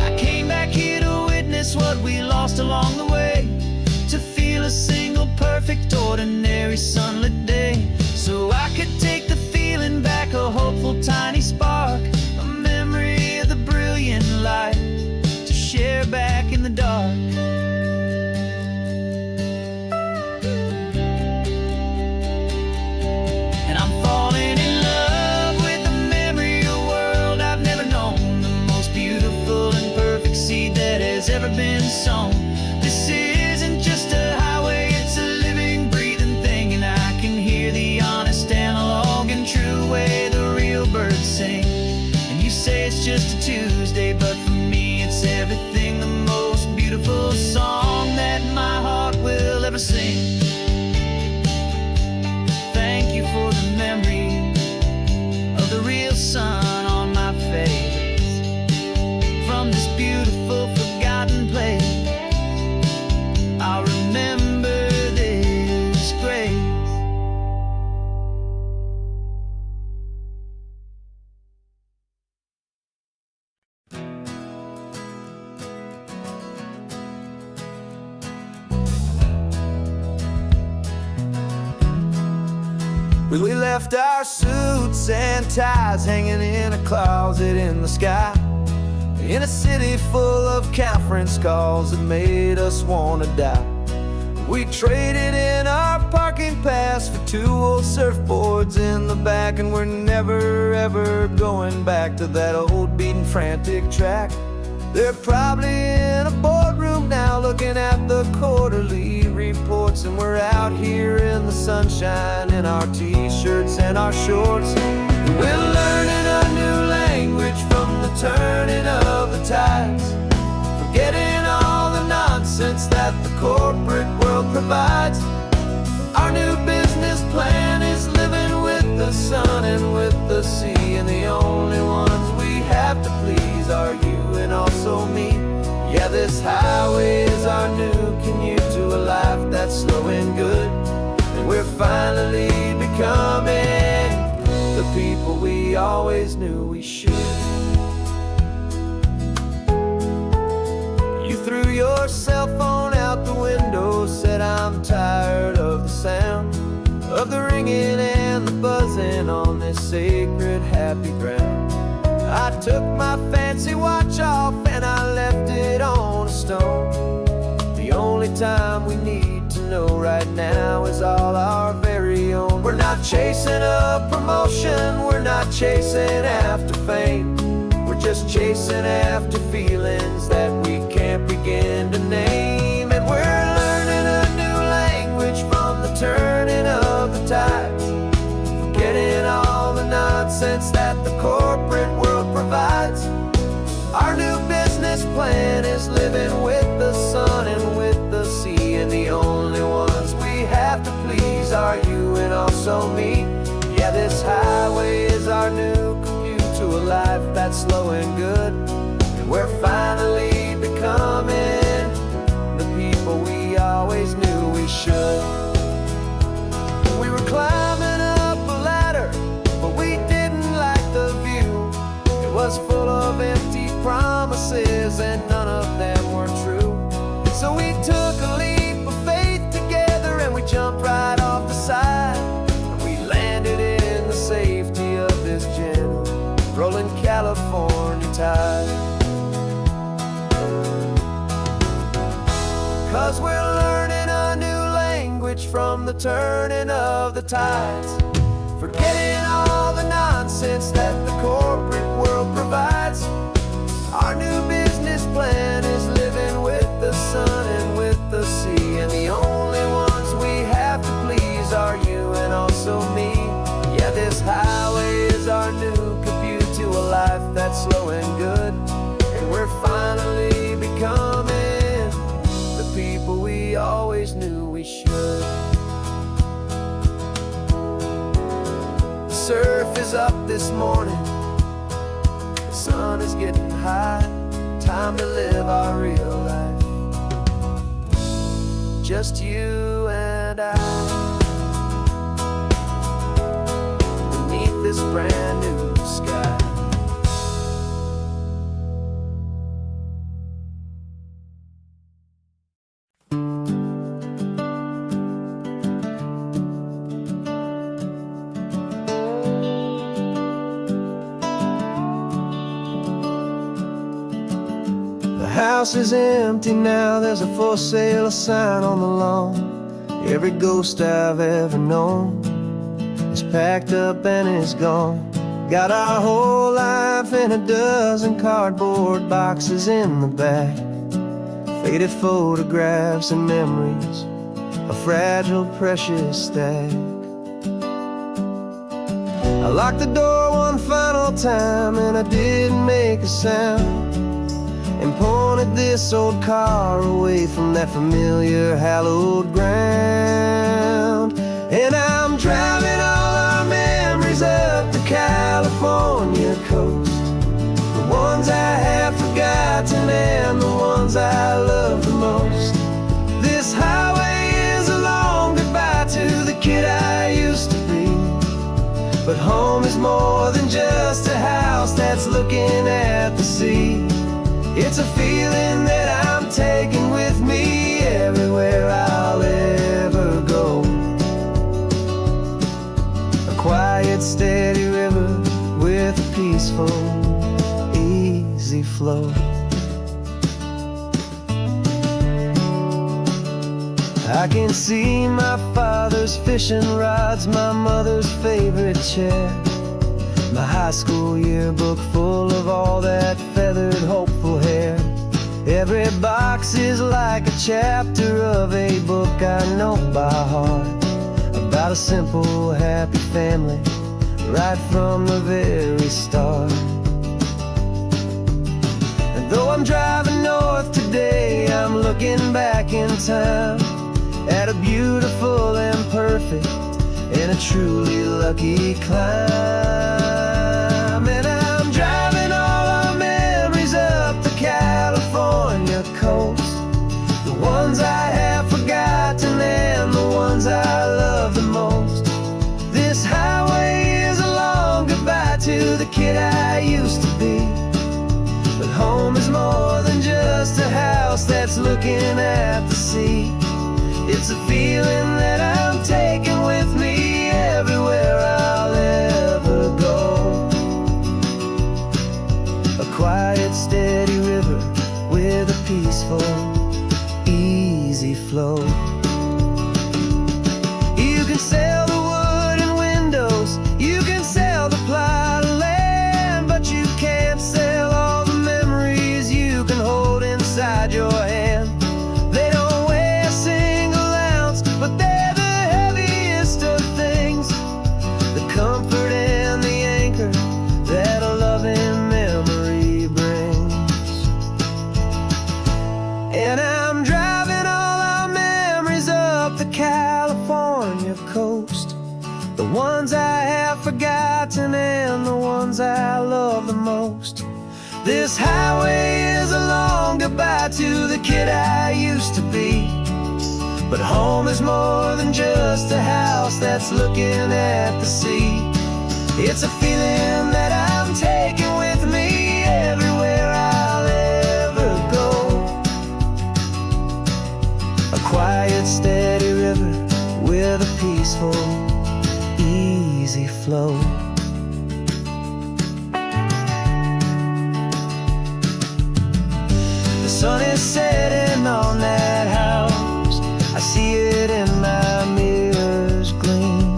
I came back here to witness what we lost along the way, to feel a single perfect ordinary sunlit day, so I could take the feeling back, a hopeful tiny spark, a memory of the brilliant light, to share back in the dark. And I'm falling in love with the memory of a world I've never known, the most beautiful and perfect seed that has ever been sown. This isn't just a highway, it's a living, breathing thing, and I can hear the honest, analog, and true way the real birds sing. And you say it's just a Tuesday, but for me it's everything, the most beautiful song that my heart will ever sing. We left our suits and ties hanging in a closet in the sky, in a city full of conference calls that made us wanna die. We traded in our parking pass for 2 old surfboards in the back, and we're never ever going back to that old beaten frantic track. They're probably in a boardroom now looking at the quarterly reports, and we're out here in the sunshine in our t-shirts and our shorts. We're learning a new language from the turning of the tides, forgetting all the nonsense that the corporate world provides. Our new business plan is living with the sun and with the sea, and the only ones we have to please are you and also me. Yeah, this highway is our new commute to a life that's slow and good, and we're finally becoming the people we always knew we should. You threw your cell phone out the window, said I'm tired of the sound of the ringing and the buzzing on this sacred happy ground. I took my fancy watch off and I left it on a stone. The only time we need to know right now is all our very own. We're not chasing a promotion, we're not chasing after fame, we're just chasing after feelings that we can't begin to name. And we're learning a new language from the turning of the tides, forgetting all the nonsense that the corporate world provides. Our new business plan is living with the sun and with the sea, and the only ones we have to please are you and also me. Yeah, this highway is our new commute to a life that's slow and good, and we're finally becoming the people we always knew we should. We were climbing up a ladder, but we didn't like the view. It was full of empty promises and none of them were true. So we took a leap of faith together and we jumped right off the side, and we landed in the safety of this gentle rolling California tide. 'Cause we're learning a new language from the turning of the tides, forgetting all the nonsense that the corporate world provides. Our new business plan is living with the sun and with the sea, and the only ones we have to please are you and also me. Yeah, this highway is our new commute to a life that's slow and good, and we're finally becoming the people we always knew we should. The surf is up this morning, the sun is getting high, time to live our real life, just you and I, beneath this brand new sky. The house is empty now, there's a for sale sign on the lawn. Every ghost I've ever known is packed up and is gone. Got our whole life in a dozen cardboard boxes in the back, faded photographs and memories, a fragile, precious stack. I locked the door one final time and I didn't make a sound, and pointed this old car away from that familiar hallowed ground. And I'm driving all our memories up the California coast, the ones I have forgotten and the ones I love the most. This highway is a long goodbye to the kid I used to be, but home is more than just a house that's looking at the sea. It's a feeling that I'm taking with me everywhere I'll ever go. peaceful, easy flow. I can see my father's fishing rods, my mother's favorite chair, my high school yearbook full of all that feathered, hopeful hair. Every box is like a chapter of a book I know by heart, about a simple, happy family, right from the very start. And though I'm driving north today, I'm looking back in time at a beautiful and perfect and a truly lucky climb. And I'm driving all our memories up the California coast, the ones I have forgotten and the ones I love the most. This highway is a long goodbye to the kid I used to be, but home is more than just a house that's looking at the sea. It's a feeling that I'm taking with me everywhere I'll ever go. A quiet, steady river with a peaceful, easy flow. You can sail the wooden windows, you can sail the plot of land, but you can't sail all the memories you can hold inside your hand. They don't weigh a single ounce, but they're the heaviest of things, the comfort and the anchor that a loving memory brings. And I'm driving all our memories up the California coast, the ones I have forgotten and the ones I love the most. This highway is a long goodbye to the kid I used to be, but home is more than just a house that's looking at the sea. It's a feeling that I'm taking with me everywhere I'll ever go. A quiet, steady river with a peaceful, easy flow. The sun is setting on that house, I see it in my mirror's gleam.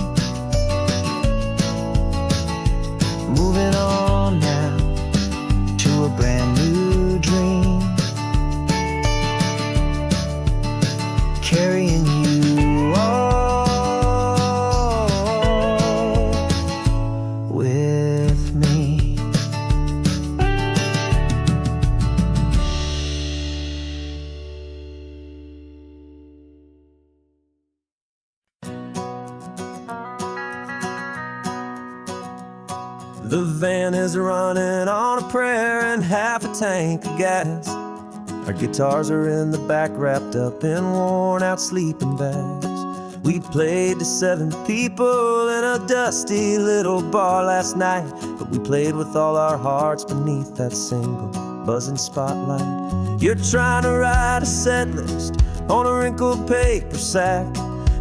Moving on now to a brand new dream, carrying you all with me. The van is running on a prayer and half a tank of gas. Our guitars are in the back, wrapped up in worn out sleeping bags. We played to 7 people in a dusty little bar last night, but we played with all our hearts beneath that single buzzing spotlight. You're trying to write a set list on a wrinkled paper sack,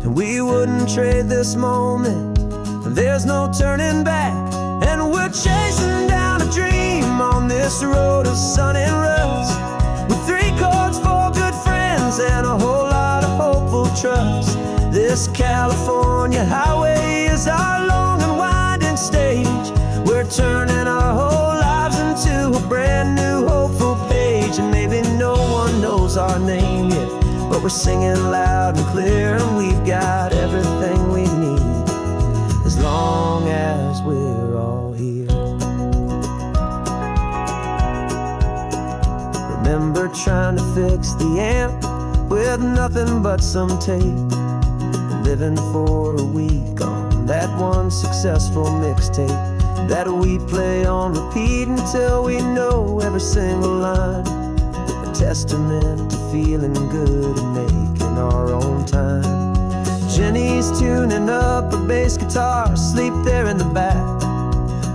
and we wouldn't trade this moment, and there's no turning back. And we're chasing down a dream on this road of sun and rust, with 3 chords, 4 good friends, and a whole lot of hopeful trust. This California highway is our long and winding stage. We're turning our whole lives into a brand new hopeful page. And maybe no one knows our name yet, but we're singing loud and clear, and we've got everything we need, as long as we're all here. Remember trying to fix the amp with nothing but some tape, living for a week on that one successful mixtape that we play on repeat until we know every single line, a testament to feeling good and making our own time. Jenny's tuning up her bass guitar, asleep there in the back.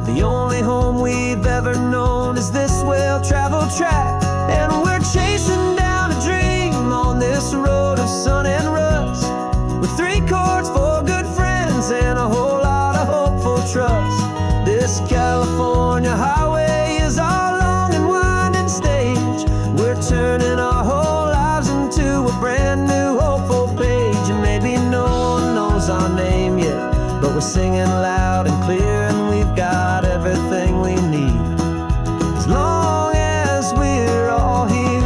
The only home we've ever known is this well-traveled track, and we're chasing down a dream on this road of sun and rust, with 3 chords, 4 good friends, and a whole lot of hopeful trust. This California highway everything we need, as long as we're all here.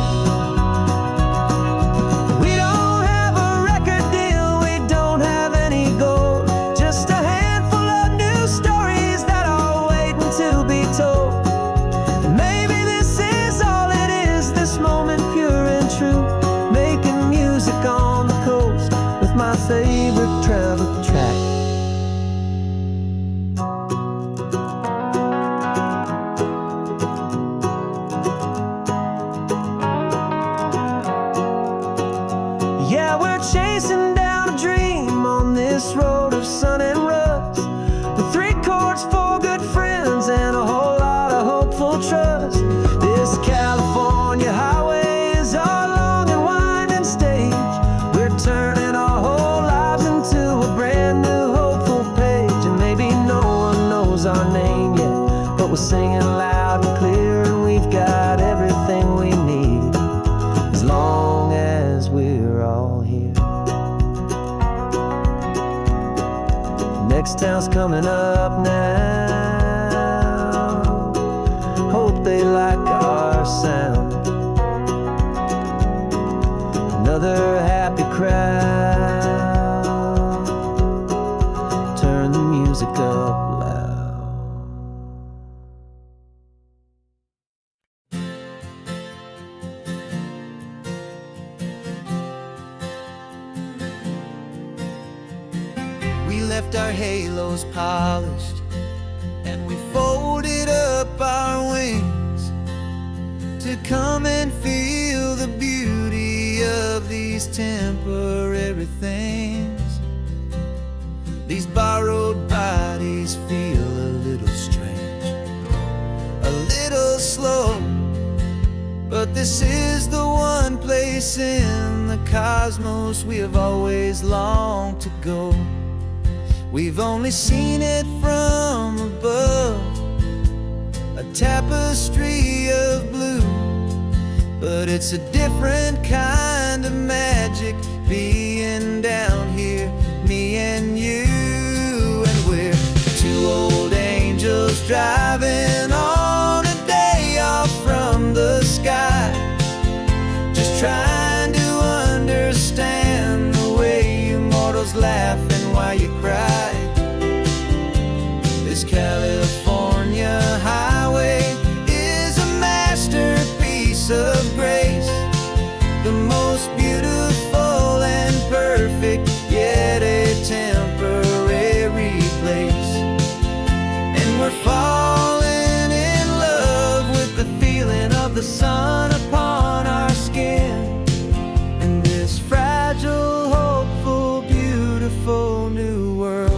We don't have a record deal, we don't have any gold, just a handful of new stories that are waiting to be told. And maybe this is all it is, this moment pure and true, making music on the coast with my favorite travel track. Yeah, we're chasing down a dream on this road of sun and rust, with 3 chords, 4 good friends, and a whole lot of hopeful trust. This California highway is our long and winding stage. We're turning our whole lives into a brand new hopeful page. And maybe no one knows our name yet, but we're singing loud and clear, and we've got everything we need, as long as we're all here. Next town's coming up now, hope they like our sound. Another happy crowd, turn the music up loud. We left our halos polished, and we folded up our wings to come and feel the beauty of these temporary things. These borrowed bodies feel a little strange, a little slow, but this is the one place in the cosmos we have always longed to go. We've only seen it from above, a tapestry of blue, but it's a different kind of magic being down here, me and you. And we're 2 old angels driving on a day off from the sky, just trying to understand the way you mortals laugh and why you cry. This California highway is a masterpiece of grace, the most beautiful and perfect, yet a temporary place. And we're falling in love with the feeling of the sun upon our skin, in this fragile, hopeful, beautiful new world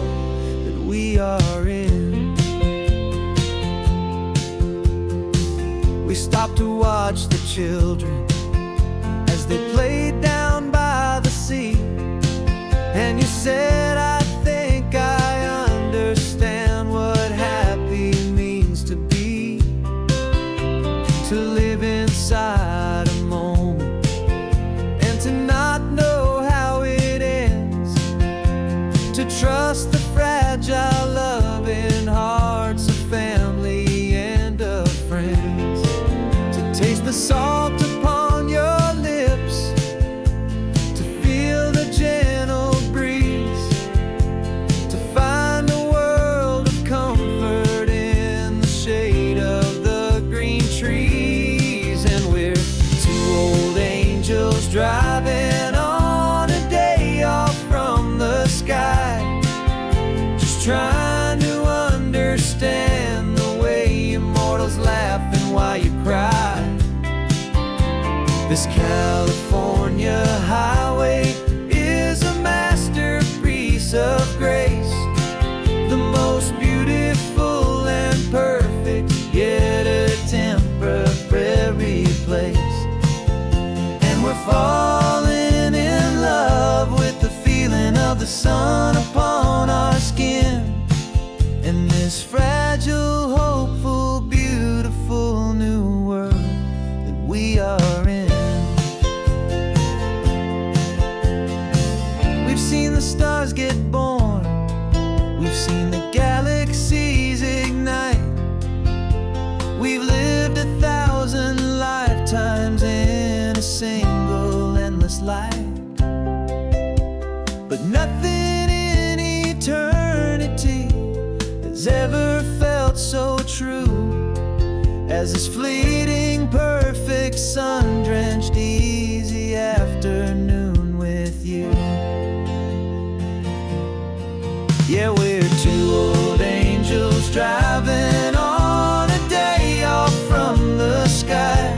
that we are in. We stopped to watch the children as they played down by the sea, and you said, I think I understand what happy means to be, to live inside a moment and to not know how it ends, to trust the fragile loving hearts of family and of friends, to taste the salt upon your lips, to feel the gentle breeze, to find a world of comfort in the shade of the green trees. And we're 2 old angels driving on a day off from the sky, just trying to understand the way you mortals laugh and why you cry. This California highway is a masterpiece of grace, the most beautiful and perfect, yet a temporary place. And we're falling in love with the feeling of the sun upon our skin, in this fragile, hopeful, beautiful new world that we are in. We've seen the stars get born, we've seen the galaxies ignite, true as this fleeting, perfect, sun-drenched, easy afternoon with you. Yeah, we're two old angels driving on a day off from the sky,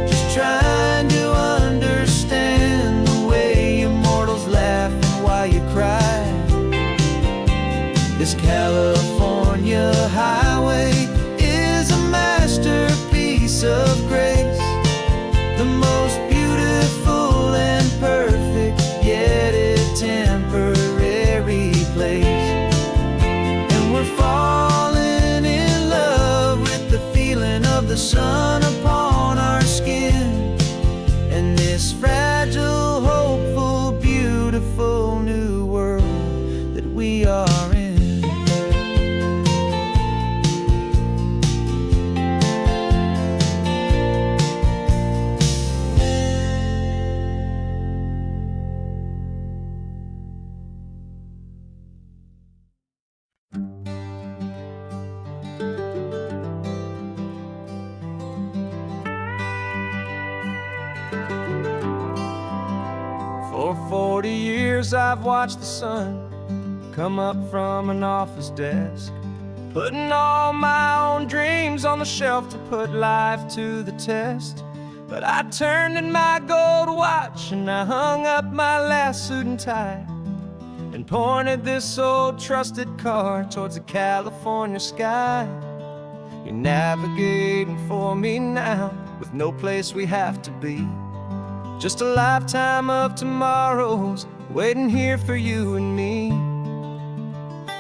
just trying to understand the way you mortals laugh and why you cry. This California highway is a masterpiece of grace, the most beautiful and perfect, yet a temporary place. And we're falling in love with the feeling of the sun upon our skin, and this fragile, hopeful, beautiful new world that we are in. For 40 years I've watched the sun come up from an office desk, putting all my own dreams on the shelf to put life to the test. But I turned in my gold watch and I hung up my last suit and tie, and pointed this old trusted car towards the California sky. You're navigating for me now with no place we have to be, just a lifetime of tomorrows waiting here for you and me.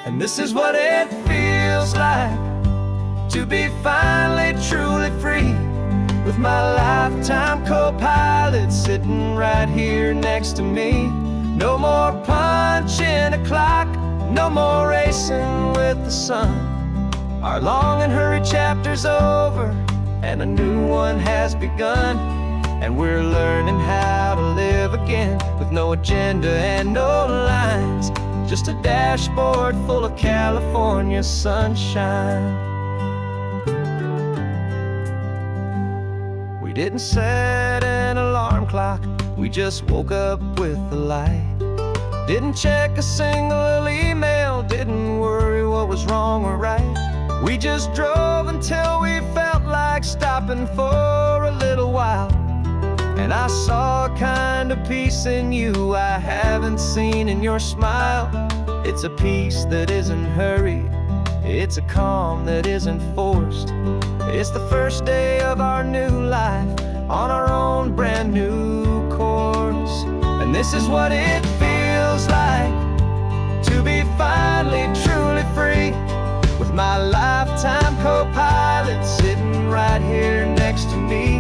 And this is what it feels like to be finally truly free, with my lifetime co-pilot sitting right here next to me. No more punching a clock, no more racing with the sun. Our long and hurried chapter's over and a new one has begun. And we're learning how to live again with no agenda and no lines, just a dashboard full of California sunshine. We didn't set an alarm clock, we just woke up with the light. Didn't check a single email, didn't worry what was wrong or right. We just drove until we felt like stopping for a little while. And I saw a kind of peace in you I haven't seen in your smile. It's a peace that isn't hurried, it's a calm that isn't forced. It's the first day of our new life on our own brand new course. And this is what it feels like to be finally truly free, with my lifetime co-pilot sitting right here next to me.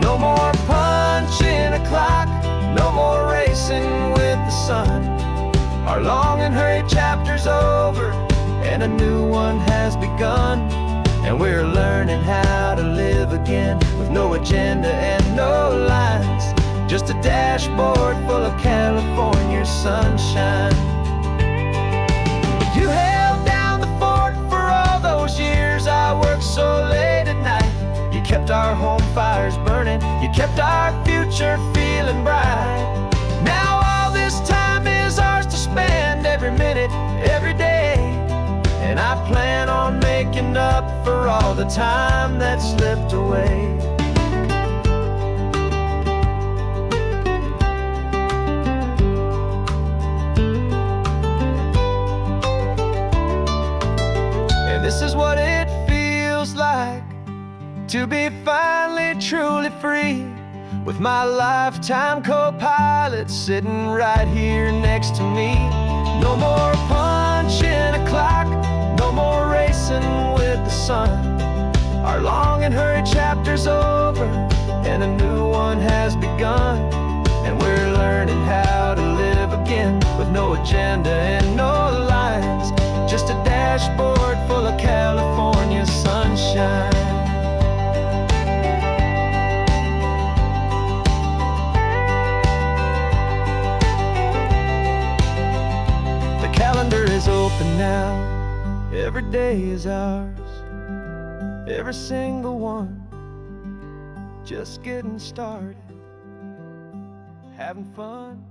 No more punching a clock, no more racing with the sun. Our long and hurried chapter's over and a new one has begun. And we're learning how to live again with no agenda and no lines, just a dashboard full of California sunshine. You held down the fort for all those years I worked so late at night. You kept our home fires burning, you kept our future feeling bright. Now all this time is ours to spend, every minute, every day. And I plan on making up for all the time that slipped away. And this is what it feels like to be finally truly free, with my lifetime co-pilot sitting right here next to me. No more punching a clock, no more racing with the sun. Our long and hurried chapter's over and a new one has begun. And we're learning how to live again with no agenda and no lines, just a dashboard full of California sunshine. The calendar is open now, every day is ours. every single one, just getting started, having fun.